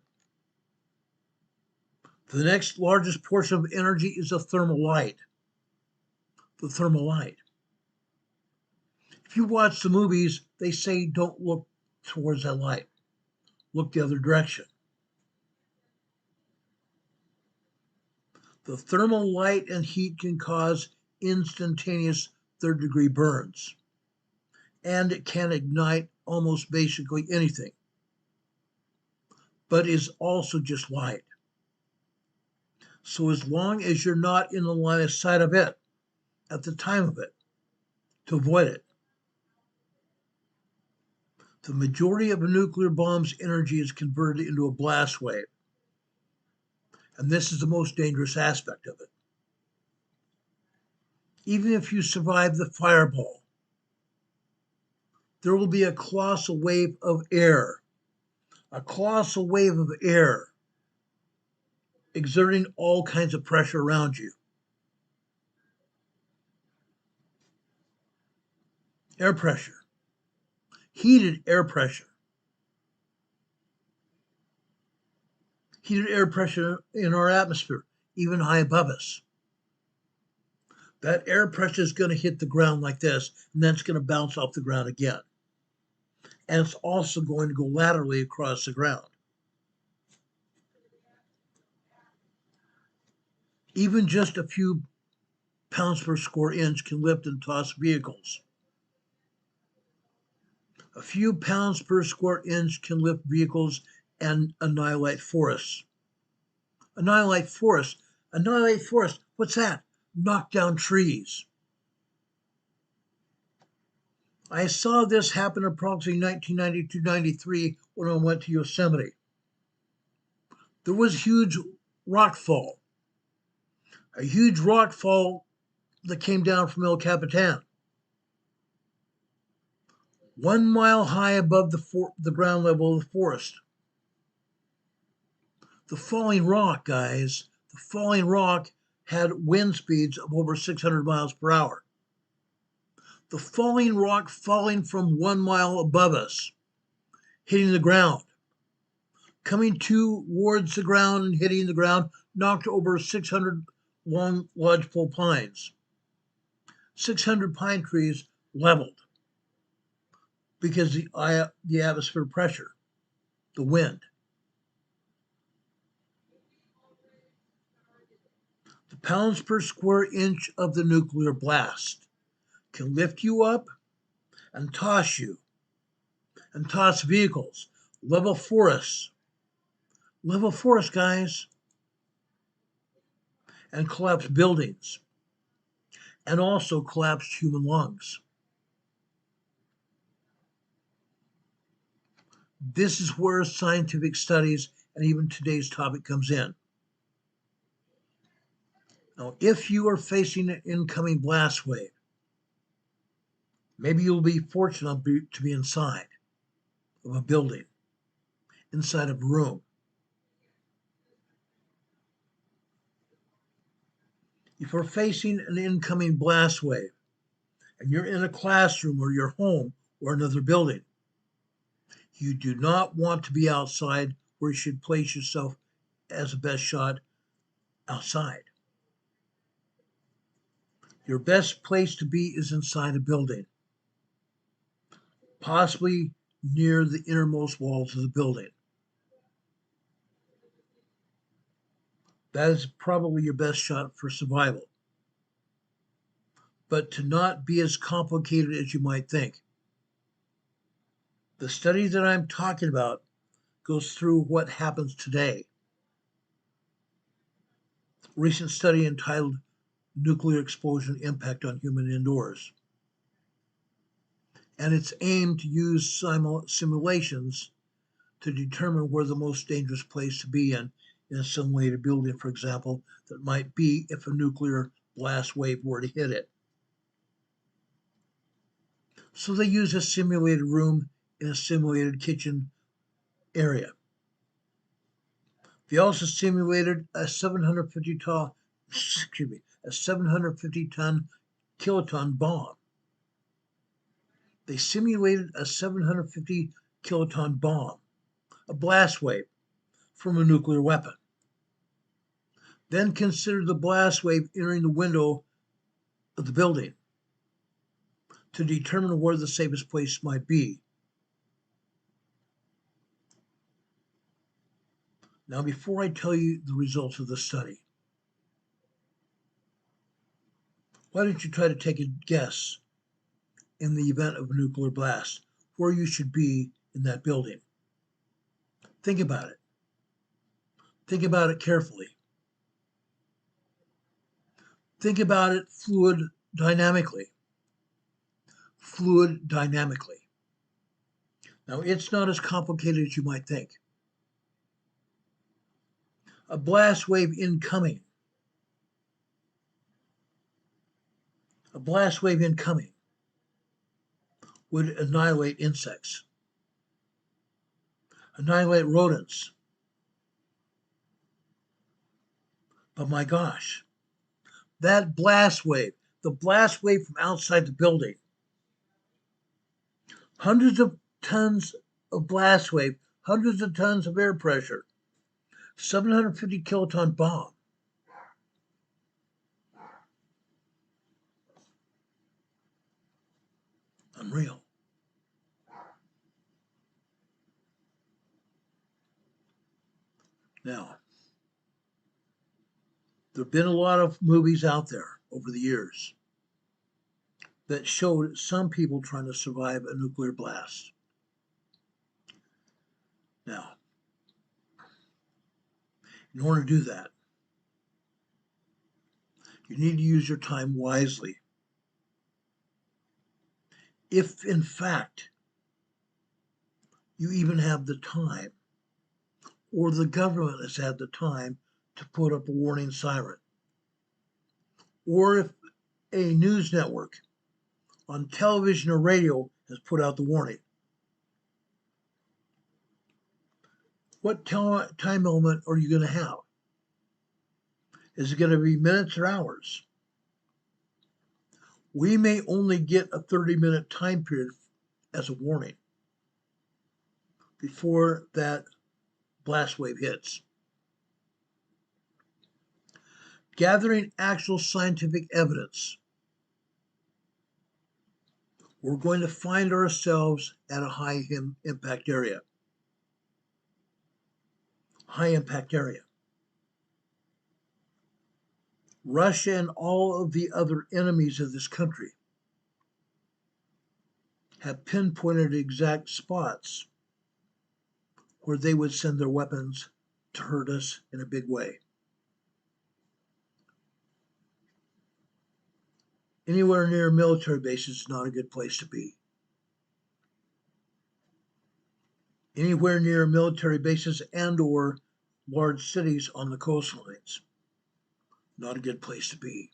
The next largest portion of energy is the thermal light. If you watch the movies, they say don't look towards that light. Look the other direction. The thermal light and heat can cause instantaneous third-degree burns, and it can ignite almost basically anything, but is also just light. So as long as you're not in the line of sight of it at the time of it, to avoid it. The majority of a nuclear bomb's energy is converted into a blast wave, and this is the most dangerous aspect of it. Even if you survive the fireball, there will be a colossal wave of air, exerting all kinds of pressure around you. Air pressure, heated air pressure in our atmosphere, even high above us. That air pressure is going to hit the ground like this, and then it's going to bounce off the ground again. And it's also going to go laterally across the ground. Even just a few pounds per square inch can lift and toss vehicles. A few pounds per square inch can lift vehicles and annihilate forests. Annihilate forests? What's that? Knock down trees. I saw this happen approximately 1992-93 when I went to Yosemite. There was a huge rock fall that came down from El Capitan. 1 mile high above the ground level of the forest. The falling rock, guys, had wind speeds of over 600 miles per hour. The falling rock falling from 1 mile above us, hitting the ground, coming towards the ground and hitting the ground, knocked over 600 long lodgepole pines. 600 pine trees leveled because the atmosphere pressure, the wind. The pounds per square inch of the nuclear blast can lift you up and toss vehicles, level forests, guys, and collapse buildings, and also collapse human lungs. This is where scientific studies and even today's topic comes in. Now, if you are facing an incoming blast wave, maybe you'll be fortunate to be inside of a building, inside of a room. If you're facing an incoming blast wave and you're in a classroom or your home or another building, you do not want to be outside, where you should place yourself as a best shot outside. Your best place to be is inside a building, possibly near the innermost walls of the building. That is probably your best shot for survival. But to not be as complicated as you might think. The study that I'm talking about goes through what happens today. A recent study entitled Nuclear Explosion Impact on Human Indoors. and it's aimed to use simulations to determine where the most dangerous place to be in a simulated building, for example, that might be if a nuclear blast wave were to hit it. So they use a simulated room in a simulated kitchen area. They also simulated a 750 ton kiloton bomb. They simulated a 750 kiloton bomb, a blast wave from a nuclear weapon. Then consider the blast wave entering the window of the building to determine where the safest place might be. Now, before I tell you the results of the study, why don't you try to take a guess in the event of a nuclear blast where you should be in that building? Think about it. Think about it carefully. Think about it fluid dynamically. Now, it's not as complicated as you might think. A blast wave incoming. Would annihilate insects, annihilate rodents. But my gosh, that blast wave, the blast wave from outside the building, hundreds of tons of blast wave, hundreds of tons of air pressure, 750 kiloton bomb. Unreal. Now, there have been a lot of movies out there over the years that showed some people trying to survive a nuclear blast. Now, in order to do that, you need to use your time wisely. If, in fact, you even have the time, or the government has had the time to put up a warning siren, or if a news network on television or radio has put out the warning. What time element are you going to have? Is it going to be minutes or hours? We may only get a 30-minute time period as a warning before that blast wave hits. Gathering actual scientific evidence, we're going to find ourselves at a high impact area. Russia and all of the other enemies of this country have pinpointed exact spots where they would send their weapons to hurt us in a big way. Anywhere near military bases is not a good place to be. Anywhere near military bases and or large cities on the coastlines, not a good place to be.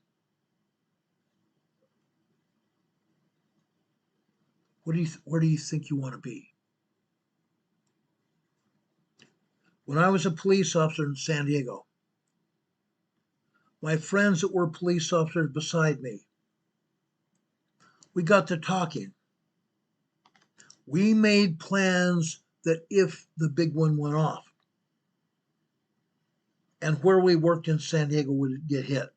Where do you think you want to be? When I was a police officer in San Diego, my friends that were police officers beside me, we got to talking. We made plans that if the big one went off and where we worked in San Diego would get hit.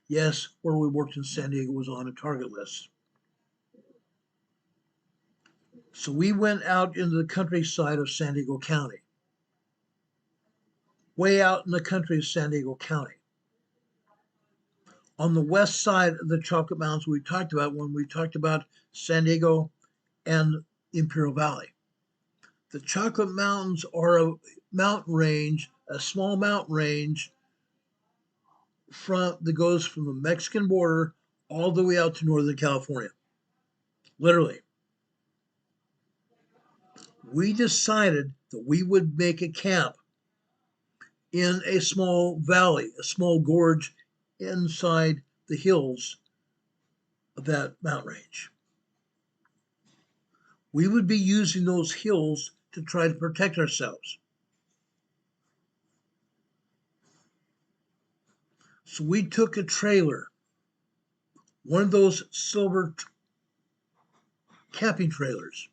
Yes, where we worked in San Diego was on a target list. So we went out into the countryside of San Diego County, way out in the country of San Diego County. On the west side of the Chocolate Mountains we talked about when we talked about San Diego and Imperial Valley. The Chocolate Mountains are a mountain range, a small mountain range that goes from the Mexican border all the way out to Northern California. Literally. we decided that we would make a camp in a small valley, a small gorge inside the hills of that mountain range. We would be using those hills to try to protect ourselves. So we took a trailer, one of those silver camping trailers.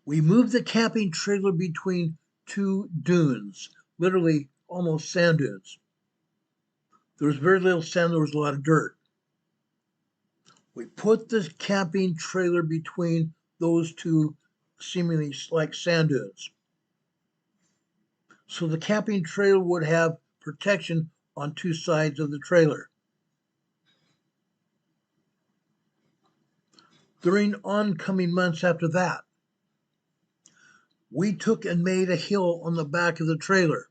We moved the camping trailer between two dunes, literally almost sand dunes. There was very little sand, there was a lot of dirt. We put the camping trailer between those two seemingly like sand dunes. So the camping trailer would have protection on two sides of the trailer. During oncoming months after that, we took and made a hill on the back of the trailer.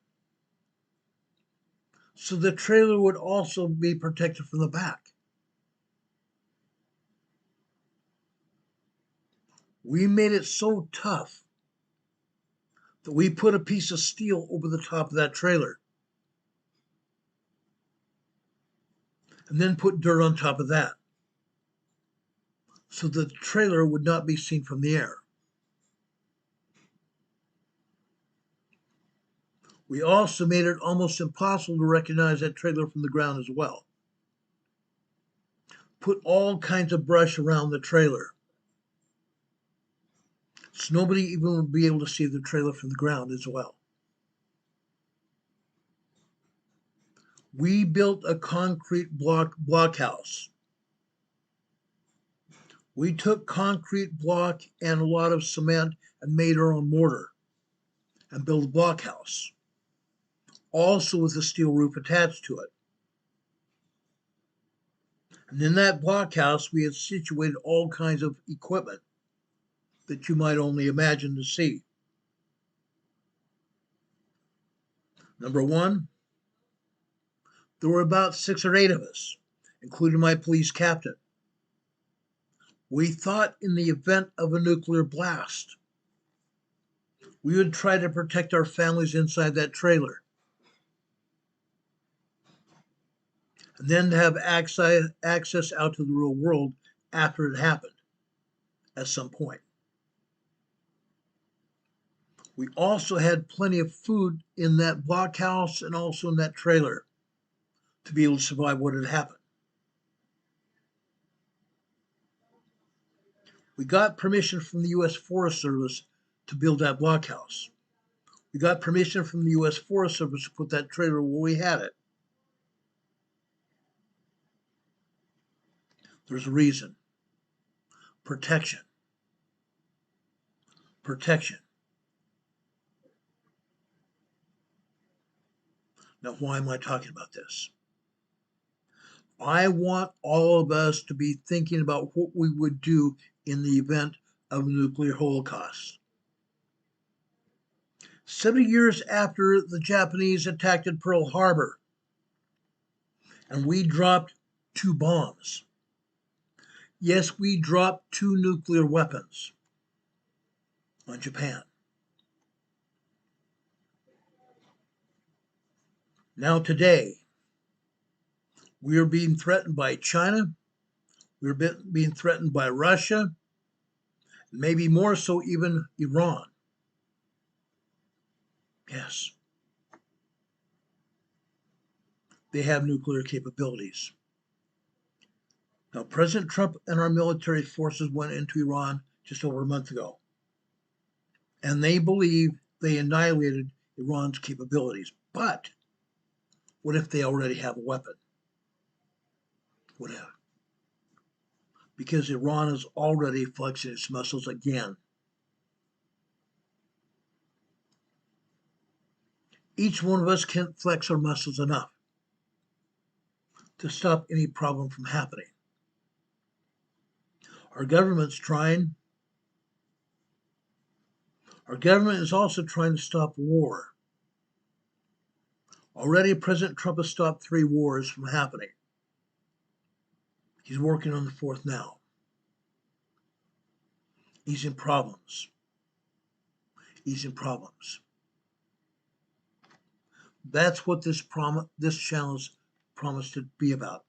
So the trailer would also be protected from the back. We made it so tough that we put a piece of steel over the top of that trailer and then put dirt on top of that so the trailer would not be seen from the air. We also made it almost impossible to recognize that trailer from the ground as well. Put all kinds of brush around the trailer, so nobody even would be able to see the trailer from the ground as well. We built a concrete blockhouse. We took concrete block and a lot of cement and made our own mortar and built a blockhouse, also with a steel roof attached to it. And in that blockhouse, we had situated all kinds of equipment that you might only imagine to see. Number one, there were about 6 or 8 of us, including my police captain. We thought in the event of a nuclear blast, we would try to protect our families inside that trailer. And then to have access out to the real world after it happened at some point. We also had plenty of food in that blockhouse and also in that trailer to be able to survive what had happened. We got permission from the U.S. Forest Service to build that blockhouse. We got permission from the U.S. Forest Service to put that trailer where we had it. There's a reason. Protection. Protection. Now, why am I talking about this? I want all of us to be thinking about what we would do in the event of a nuclear holocaust. 70 years after the Japanese attacked at Pearl Harbor, and we dropped 2 bombs. Yes, we dropped 2 nuclear weapons on Japan. Now today, we are being threatened by China, we're being threatened by Russia, maybe more so even Iran. Yes. They have nuclear capabilities. Now, President Trump and our military forces went into Iran just over a month ago, and they believe they annihilated Iran's capabilities. But what if they already have a weapon? What if? Because Iran is already flexing its muscles again. Each one of us can't flex our muscles enough to stop any problem from happening. Our government's trying. Our government is also trying to stop war. Already, President Trump has stopped 3 wars from happening. He's working on the 4th now. easing problems, easing problems. That's what this channel is promised to be about,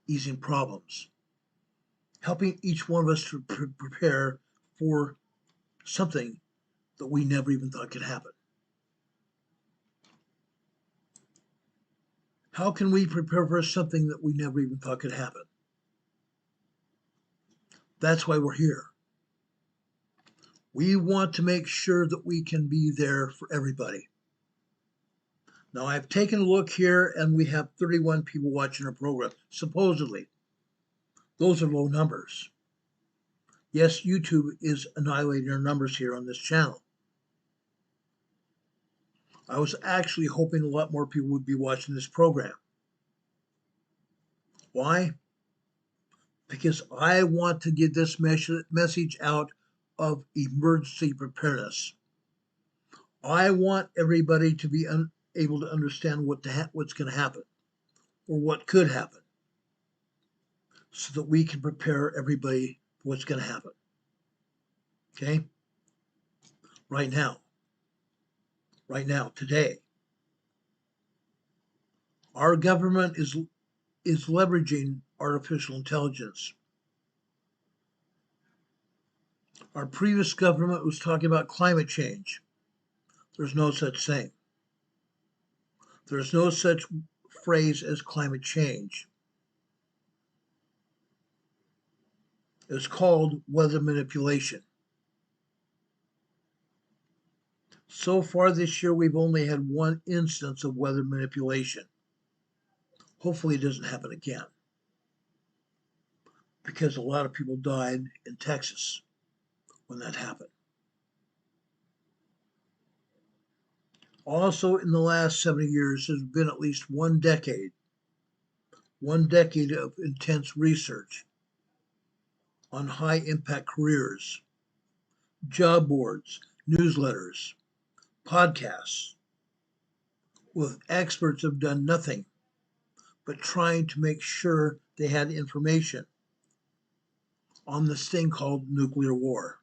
easing problems, helping each one of us to prepare for something that we never even thought could happen. How can we prepare for something that we never even thought could happen? That's why we're here. We want to make sure that we can be there for everybody. Now, I've taken a look here, and we have 31 people watching our program, supposedly. Those are low numbers. Yes, YouTube is annihilating our numbers here on this channel. I was actually hoping a lot more people would be watching this program. Why? Because I want to get this message out of emergency preparedness. I want everybody to be able to understand what's going to happen or what could happen so that we can prepare everybody for what's going to happen. Okay? Right now, today, our government is leveraging artificial intelligence. Our previous government was talking about climate change. There's no such thing. There's no such phrase as climate change. It's called weather manipulation. So far this year, we've only had one instance of weather manipulation. Hopefully it doesn't happen again, because a lot of people died in Texas when that happened. Also, in the last 70 years, there's been at least one decade of intense research on high impact careers, job boards, newsletters, podcasts, with experts have done nothing but trying to make sure they had information on this thing called nuclear war.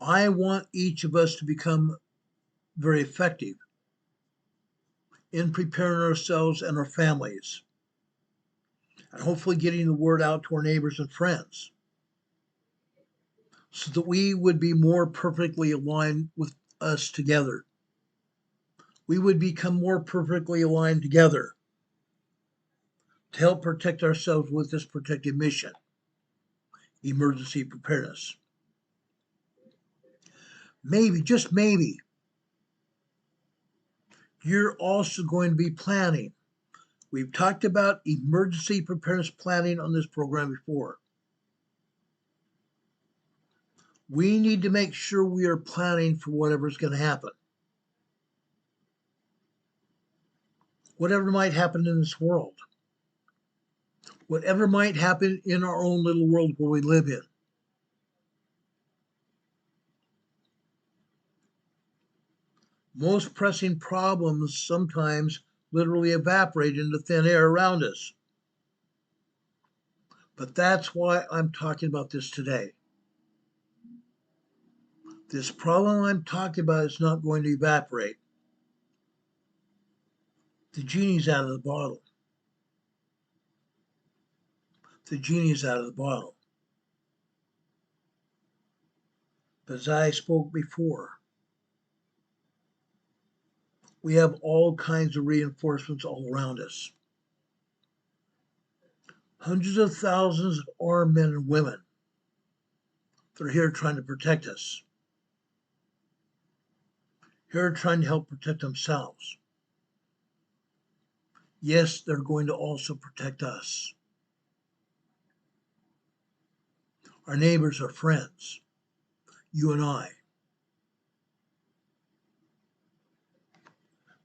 I want each of us to become very effective in preparing ourselves and our families, and hopefully getting the word out to our neighbors and friends, so that we would be more perfectly aligned with us together. We would become more perfectly aligned together to help protect ourselves with this protective mission, emergency preparedness. Maybe, just maybe, you're also going to be planning. We've talked about emergency preparedness planning on this program before. We need to make sure we are planning for whatever's going to happen. Whatever might happen in this world. Whatever might happen in our own little world where we live in. Most pressing problems sometimes literally evaporate into thin air around us. But that's why I'm talking about this today. This problem I'm talking about is not going to evaporate. The genie's out of the bottle. The genie's out of the bottle. But as I spoke before, we have all kinds of reinforcements all around us. Hundreds of thousands of armed men and women that are here trying to protect us. Here trying to help protect themselves. Yes, they're going to also protect us. Our neighbors, our friends, you and I.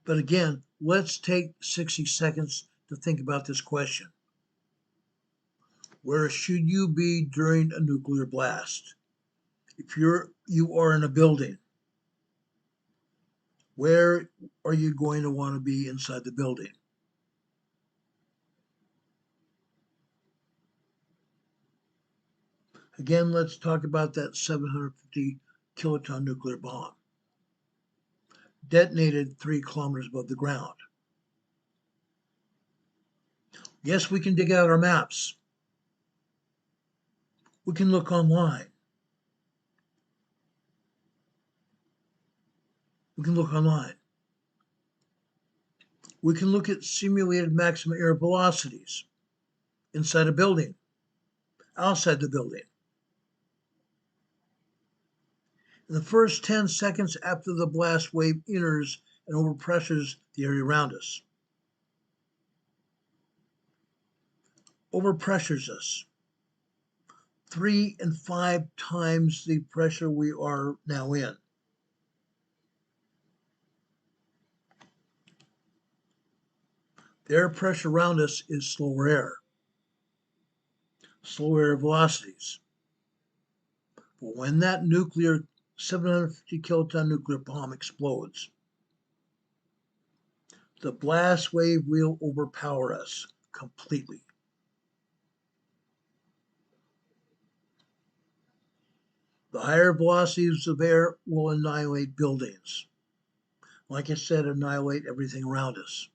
But again, let's take 60 seconds to think about this question. Where should you be during a nuclear blast? If you are in a building, where are you going to want to be inside the building? Again, let's talk about that 750 kiloton nuclear bomb, detonated 3 kilometers above the ground. Yes, we can dig out our maps. We can look online. We can look online. We can look at simulated maximum air velocities inside a building, outside the building. In the first 10 seconds after the blast wave enters and overpressures the area around us. Overpressures us 3 and 5 times the pressure we are now in. The air pressure around us is slower air velocities. But when that nuclear 750 kiloton nuclear bomb explodes, the blast wave will overpower us completely. The higher velocities of air will annihilate buildings. Like I said, annihilate everything around us.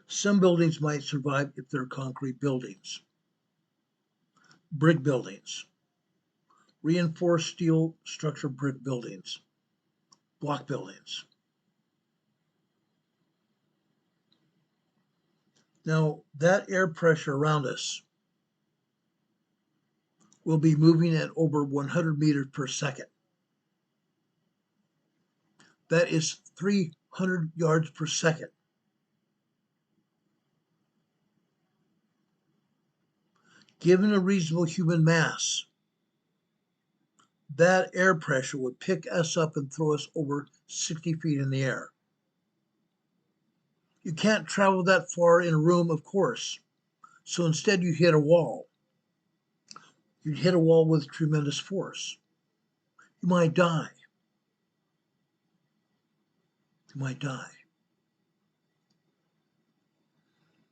Some buildings might survive if they're concrete buildings, brick buildings, reinforced steel structure brick buildings, block buildings. Now, that air pressure around us will be moving at over 100 meters per second. That is 300 yards per second. Given a reasonable human mass, that air pressure would pick us up and throw us over 60 feet in the air. You can't travel that far in a room, of course, so instead you hit a wall. You'd hit a wall with tremendous force. You might die. You might die.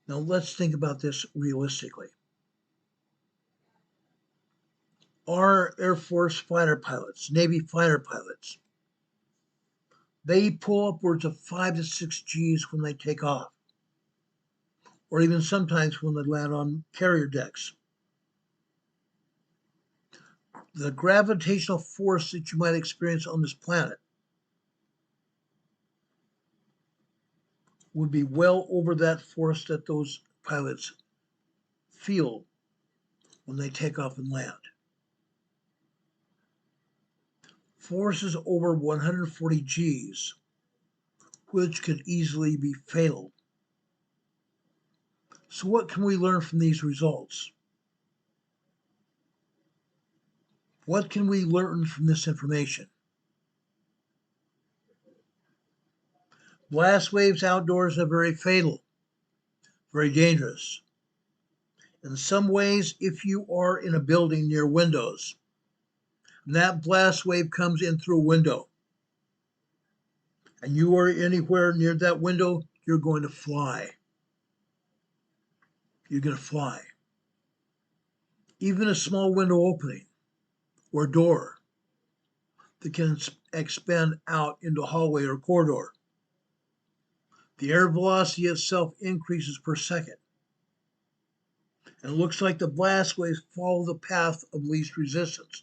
Now let's think about this realistically. Our Air Force fighter pilots, Navy fighter pilots, they pull upwards of 5 to 6 Gs when they take off, or even sometimes when they land on carrier decks. The gravitational force that you might experience on this planet would be well over that force that those pilots feel when they take off and land. Forces over 140 Gs, which could easily be fatal. So what can we learn from these results? What can we learn from this information? Blast waves outdoors are very fatal, very dangerous. In some ways, if you are in a building near windows, and that blast wave comes in through a window, and you are anywhere near that window, you're going to fly. You're going to fly. Even a small window opening or door that can expand out into a hallway or corridor. The air velocity itself increases per second. And it looks like the blast waves follow the path of least resistance.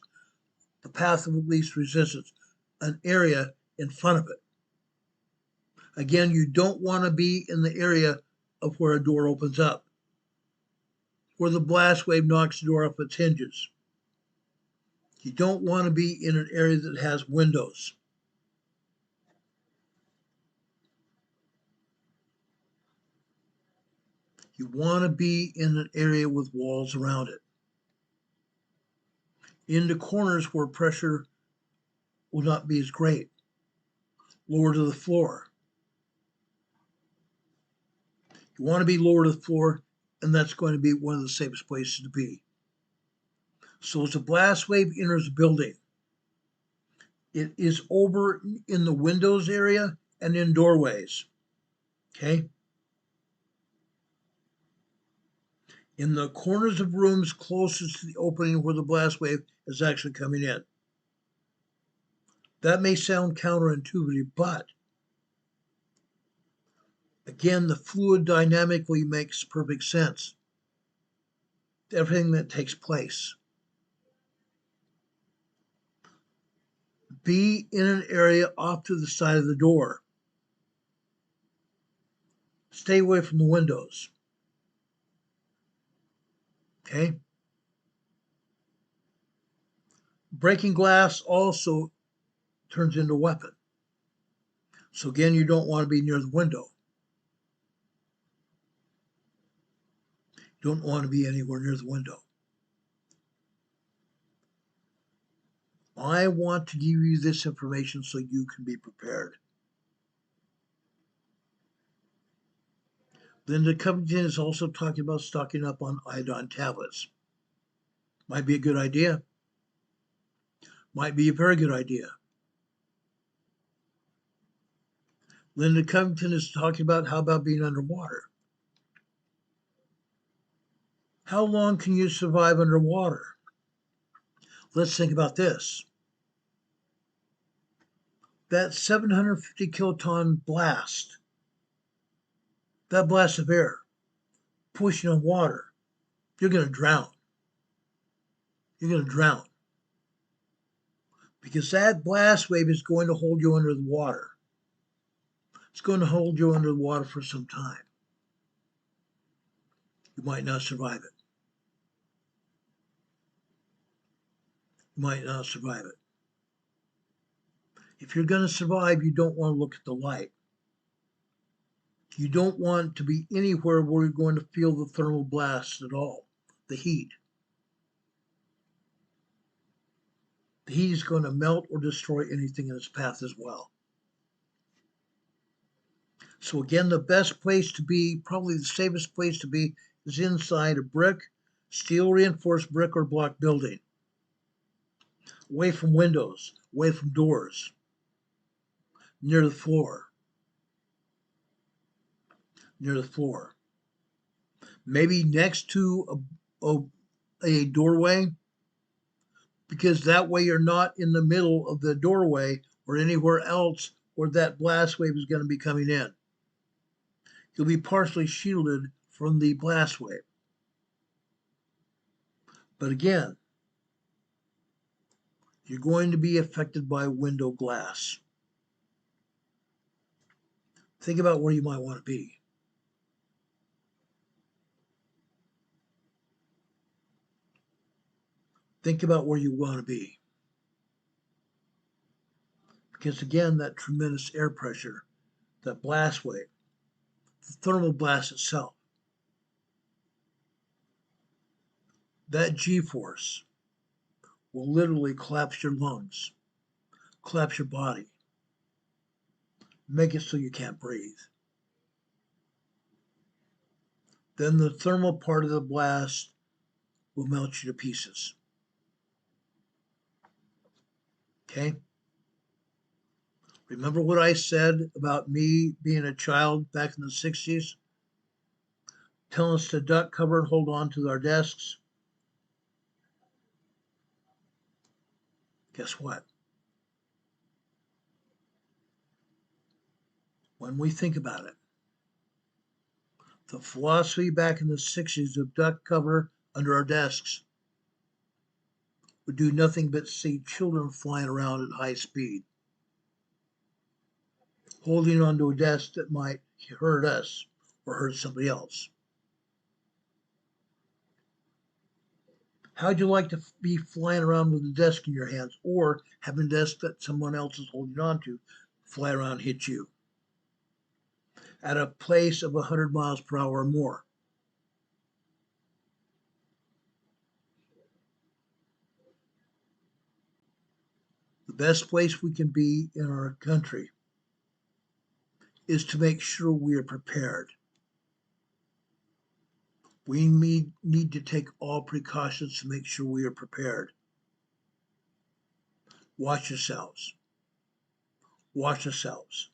The path of least resistance, an area in front of it. Again, you don't want to be in the area of where a door opens up, where the blast wave knocks the door off its hinges. You don't want to be in an area that has windows. You want to be in an area with walls around it. In the corners where pressure will not be as great, lower to the floor. You want to be lower to the floor, and that's going to be one of the safest places to be. So as a blast wave enters a building, it is over in the windows area and in doorways. Okay? in the corners of rooms closest to the opening where the blast wave is actually coming in. That may sound counterintuitive, but again, the fluid dynamically makes perfect sense. Everything that takes place. Be in an area off to the side of the door. Stay away from the windows. Okay? Breaking glass also turns into a weapon. So again, you don't want to be near the window. You don't want to be anywhere near the window. I want to give you this information so you can be prepared. Linda Covington is also talking about stocking up on iodine tablets. Might be a good idea. Might be a very good idea. Linda Covington is talking about how about being underwater? How long can you survive underwater? Let's think about this. That 750 kiloton blast, that blast of air, pushing on water, you're going to drown. You're going to drown. Because that blast wave is going to hold you under the water. It's going to hold you under the water for some time. You might not survive it. You might not survive it. If you're going to survive, you don't want to look at the light. You don't want to be anywhere where you're going to feel the thermal blast at all, the heat. The heat is going to melt or destroy anything in its path as well. So again, the best place to be, probably the safest place to be, is inside a brick, steel reinforced brick or block building. Away from windows, away from doors, near the floor. Near the floor. Maybe next to a doorway, because that way you're not in the middle of the doorway or anywhere else where that blast wave is going to be coming in. You'll be partially shielded from the blast wave. But again, you're going to be affected by window glass. Think about where you might want to be. Think about where you want to be. Because again, that tremendous air pressure, that blast wave, the thermal blast itself, that G-force will literally collapse your lungs, collapse your body, make it so you can't breathe. Then the thermal part of the blast will melt you to pieces. Okay? Remember what I said about me being a child back in the 60s? Telling us to duck, cover, and hold on to our desks? Guess what? When we think about it, the philosophy back in the 60s of duck, cover, under our desks would do nothing but see children flying around at high speed, holding onto a desk that might hurt us or hurt somebody else. How'd you like to be flying around with a desk in your hands or having a desk that someone else is holding onto fly around and hit you at a pace of 100 miles per hour or more? The best place we can be in our country is to make sure we are prepared. We need to take all precautions to make sure we are prepared. Watch yourselves. Watch yourselves.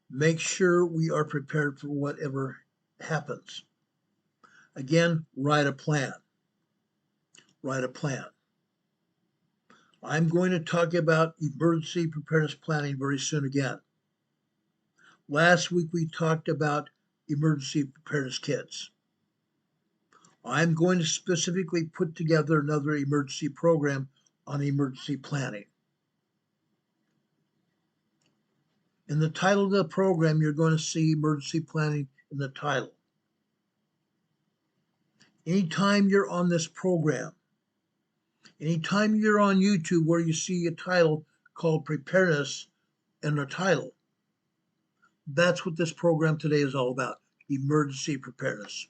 Make sure we are prepared for whatever happens. Again, write a plan. Write a plan. I'm going to talk about emergency preparedness planning very soon again. Last week we talked about emergency preparedness kits. I'm going to specifically put together another emergency program on emergency planning. In the title of the program, you're going to see emergency planning in the title. Anytime you're on this program, anytime you're on YouTube where you see a title called Preparedness in the title, that's what this program today is all about, emergency preparedness.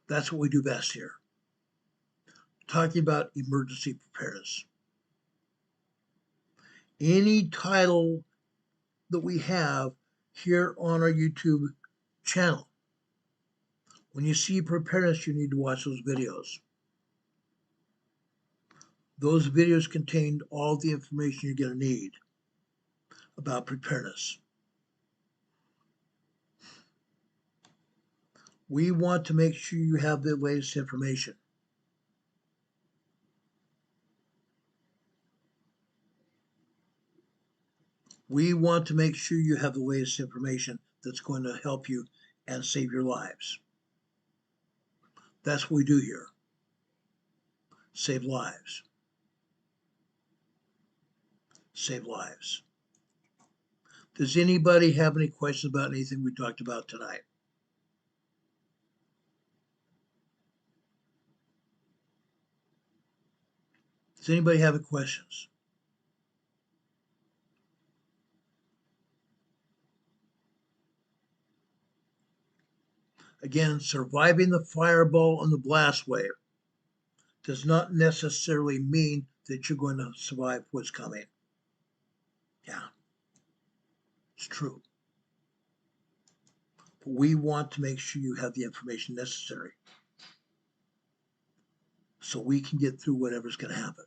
That's what we do best here, talking about emergency preparedness. Any title that we have here on our YouTube channel, when you see preparedness, you need to watch those videos. Those videos contain all the information you're going to need about preparedness. We want to make sure you have the latest information. We want to make sure you have the latest information that's going to help you and save your lives. That's what we do here. Save lives. Save lives. Does anybody have any questions about anything we talked about tonight? Does anybody have any questions? Again, surviving the fireball and the blast wave does not necessarily mean that you're going to survive what's coming. Yeah, it's true. But we want to make sure you have the information necessary so we can get through whatever's going to happen.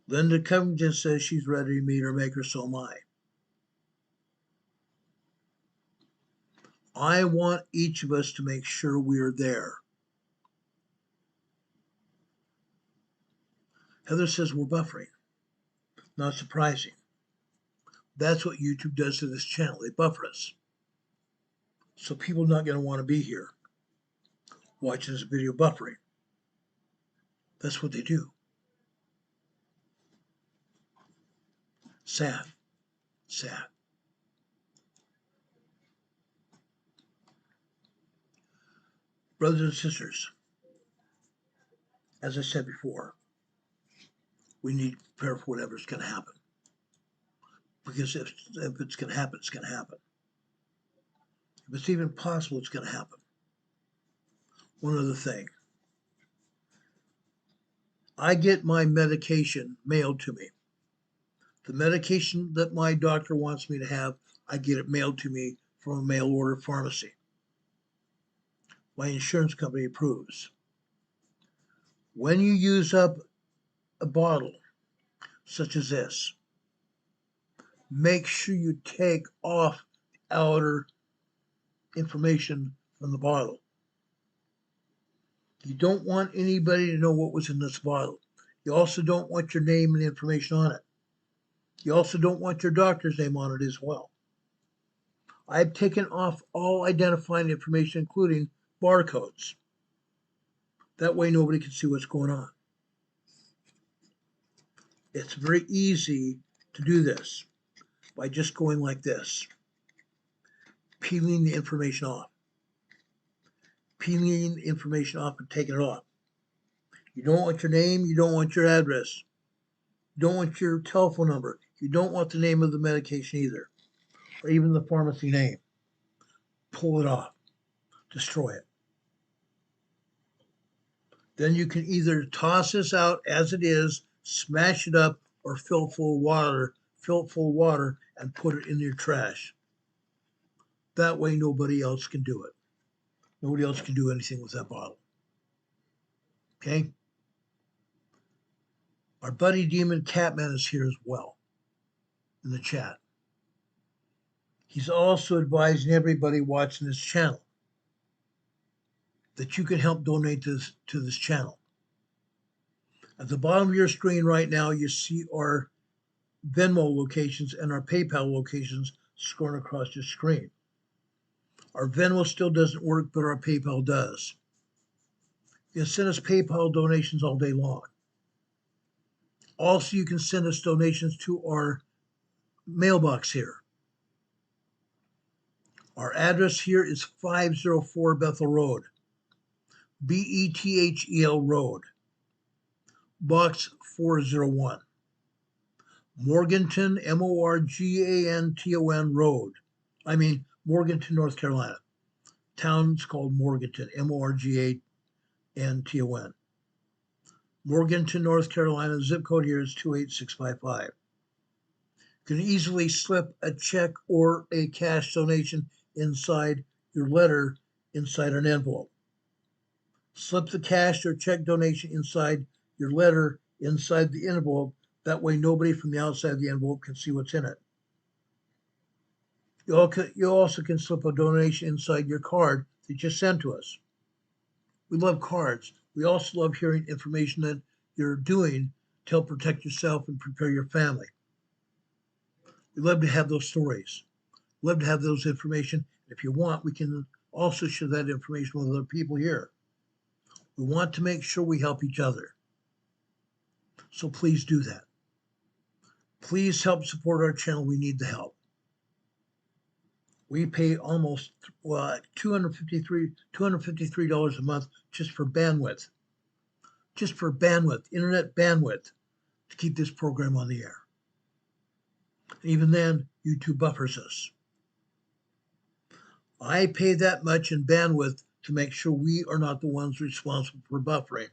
Linda Covington says she's ready to meet her maker, so am I. I want each of us to make sure we're there. Heather says we're buffering. Not surprising. That's what YouTube does to this channel. They buffer us. So people are not going to want to be here watching this video buffering. That's what they do. Sad. Sad. Brothers and sisters, as I said before, we need to prepare for whatever's going to happen. Because if it's going to happen, it's going to happen. If it's even possible, it's going to happen. One other thing. I get my medication mailed to me. The medication that my doctor wants me to have, I get it mailed to me from a mail order pharmacy. My insurance company approves. When you use up a bottle such as this, make sure you take off the outer information from the bottle. You don't want anybody to know what was in this bottle. You also don't want your name and information on it. You also don't want your doctor's name on it as well. I've taken off all identifying information, including barcodes. That way nobody can see what's going on. It's very easy to do this by just going like this, peeling the information off. Peeling the information off and taking it off. You don't want your name, you don't want your address, you don't want your telephone number, you don't want the name of the medication either, or even the pharmacy name. Pull it off, destroy it. Then you can either toss this out as it is, smash it up, or fill it full of water and put it in your trash. That way nobody else can do it. Nobody else can do anything with that bottle. Okay? Our buddy Demon Catman is here as well in the chat. He's also advising everybody watching this channel that you can help donate to this channel. At the bottom of your screen right now, you see our Venmo locations and our PayPal locations scrolling across your screen. Our Venmo still doesn't work, but our PayPal does. You can send us PayPal donations all day long. Also, you can send us donations to our mailbox here. Our address here is 504 Bethel Road, Bethel Road, Box 401, Morganton, Morganton Road. Morganton, North Carolina. Town's called Morganton, Morganton. Morganton, North Carolina. Zip code here is 28655. You can easily slip a check or a cash donation inside your letter inside an envelope. Slip the cash or check donation inside your letter inside the envelope. That way nobody from the outside of the envelope can see what's in it. You also can slip a donation inside your card that you send to us. We love cards. We also love hearing information that you're doing to help protect yourself and prepare your family. We love to have those stories. We love to have those information. If you want, we can also share that information with other people here. We want to make sure we help each other. So please do that. Please help support our channel. We need the help. We pay almost $253 a month just for bandwidth. Just for bandwidth, internet bandwidth, to keep this program on the air. And even then, YouTube buffers us. I pay that much in bandwidth to make sure we are not the ones responsible for buffering.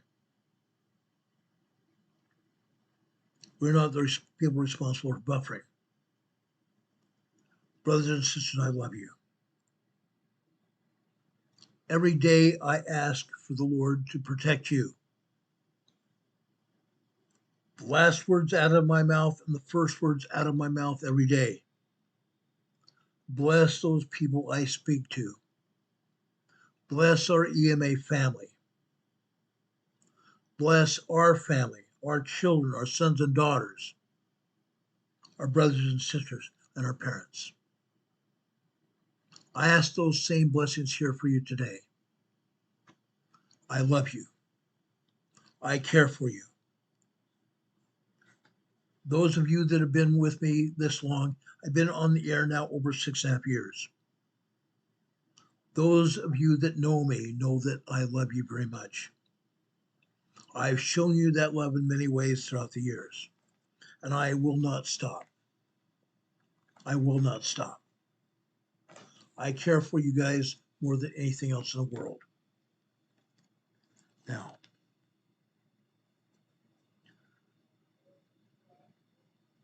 We're not the people responsible for buffering. Brothers and sisters, I love you. Every day I ask for the Lord to protect you. The last words out of my mouth and the first words out of my mouth every day. Bless those people I speak to. Bless our EMA family. Bless our family, our children, our sons and daughters, our brothers and sisters, and our parents. I ask those same blessings here for you today. I love you. I care for you. Those of you that have been with me this long, I've been on the air now over 6.5 years. Those of you that know me know that I love you very much. I've shown you that love in many ways throughout the years, and I will not stop. I will not stop. I care for you guys more than anything else in the world. Now,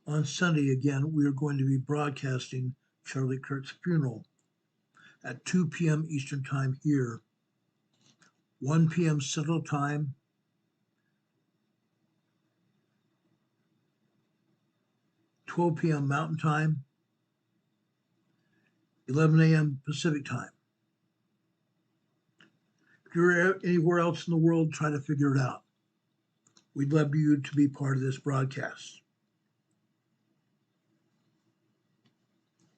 on Sunday, again, we are going to be broadcasting Charlie Kirk's funeral at 2 p.m. Eastern Time here, 1 p.m. Central Time, 12 p.m. Mountain Time, 11 a.m. Pacific Time. If you're anywhere else in the world, try to figure it out. We'd love you to be part of this broadcast.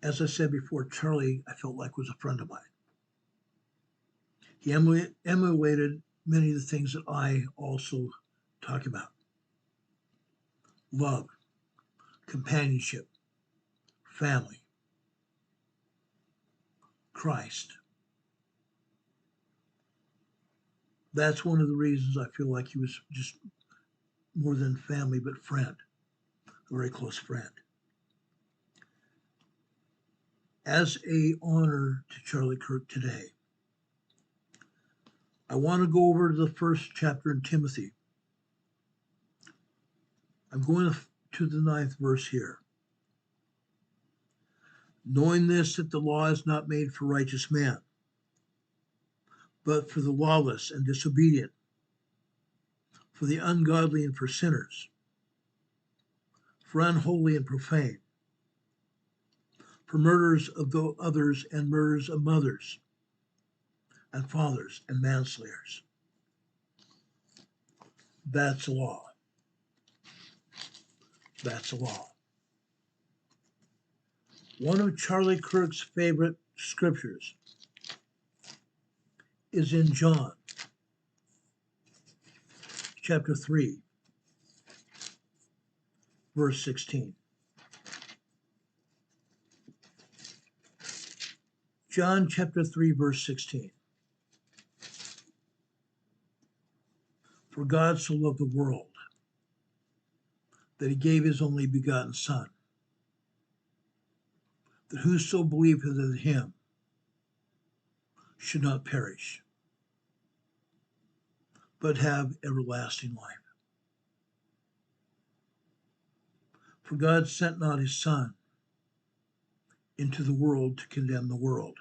As I said before, Charlie, I felt like was a friend of mine. He emulated many of the things that I also talk about. Love, companionship, family, Christ. That's one of the reasons I feel like he was just more than family, but friend, a very close friend. As an honor to Charlie Kirk today, I want to go over to the first chapter in Timothy. I'm going to the 9th verse here. Knowing this, that the law is not made for righteous men, but for the lawless and disobedient, for the ungodly and for sinners, for unholy and profane, for murders of the others and murders of mothers and fathers and manslayers. That's the law. That's the law. One of Charlie Kirk's favorite scriptures is in John chapter 3, verse 16. John chapter 3, verse 16. For God so loved the world that he gave his only begotten Son, that whoso believeth in him should not perish, but have everlasting life. For God sent not his Son into the world to condemn the world,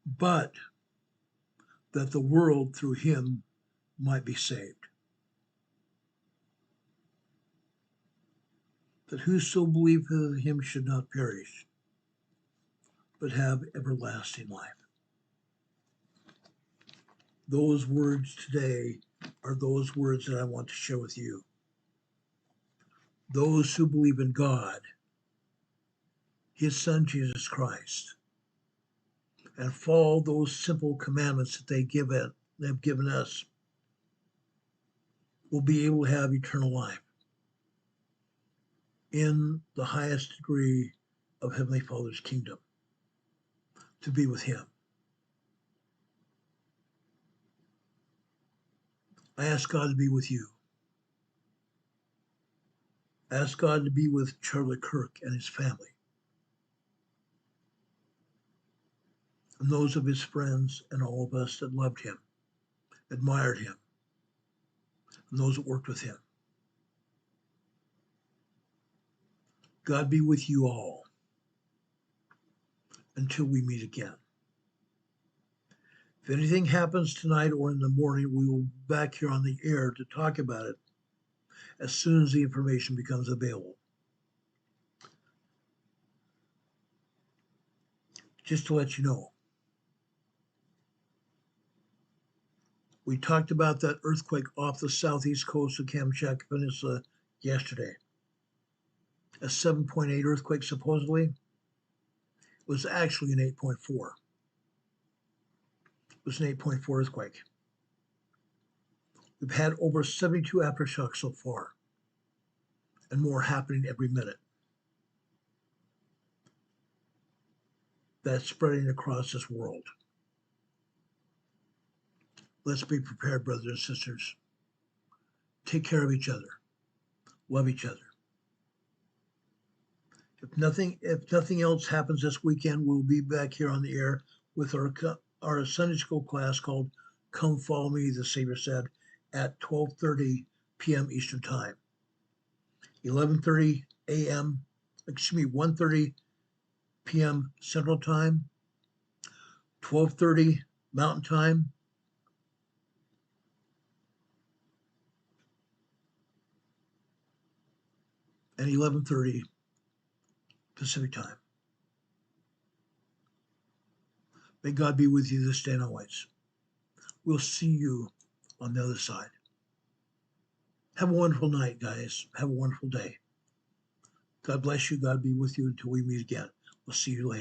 but that the world through him might be saved. That whoso believeth in him should not perish, but have everlasting life. Those words today are those words that I want to share with you. Those who believe in God, his Son Jesus Christ, and follow those simple commandments that they've given us, will be able to have eternal life in the highest degree of Heavenly Father's kingdom, to be with him. I ask God to be with you. I ask God to be with Charlie Kirk and his family, and those of his friends and all of us that loved him, admired him, and those that worked with him. God be with you all until we meet again. If anything happens tonight or in the morning, we will be back here on the air to talk about it as soon as the information becomes available. Just to let you know, we talked about that earthquake off the southeast coast of Kamchatka Peninsula yesterday. A 7.8 earthquake, supposedly, was actually an 8.4. It was an 8.4 earthquake. We've had over 72 aftershocks so far, and more happening every minute. That's spreading across this world. Let's be prepared, brothers and sisters. Take care of each other. Love each other. If nothing else happens this weekend, we'll be back here on the air with our Sunday school class called "Come Follow Me," the Savior said, at 12:30 p.m. Eastern Time, 11:30 a.m. 1:30 p.m. Central Time, 12:30 Mountain Time, and 11:30 Pacific Time. May God be with you this day and always. We'll see you on the other side. Have a wonderful night, guys. Have a wonderful day. God bless you. God be with you until we meet again. We'll see you later.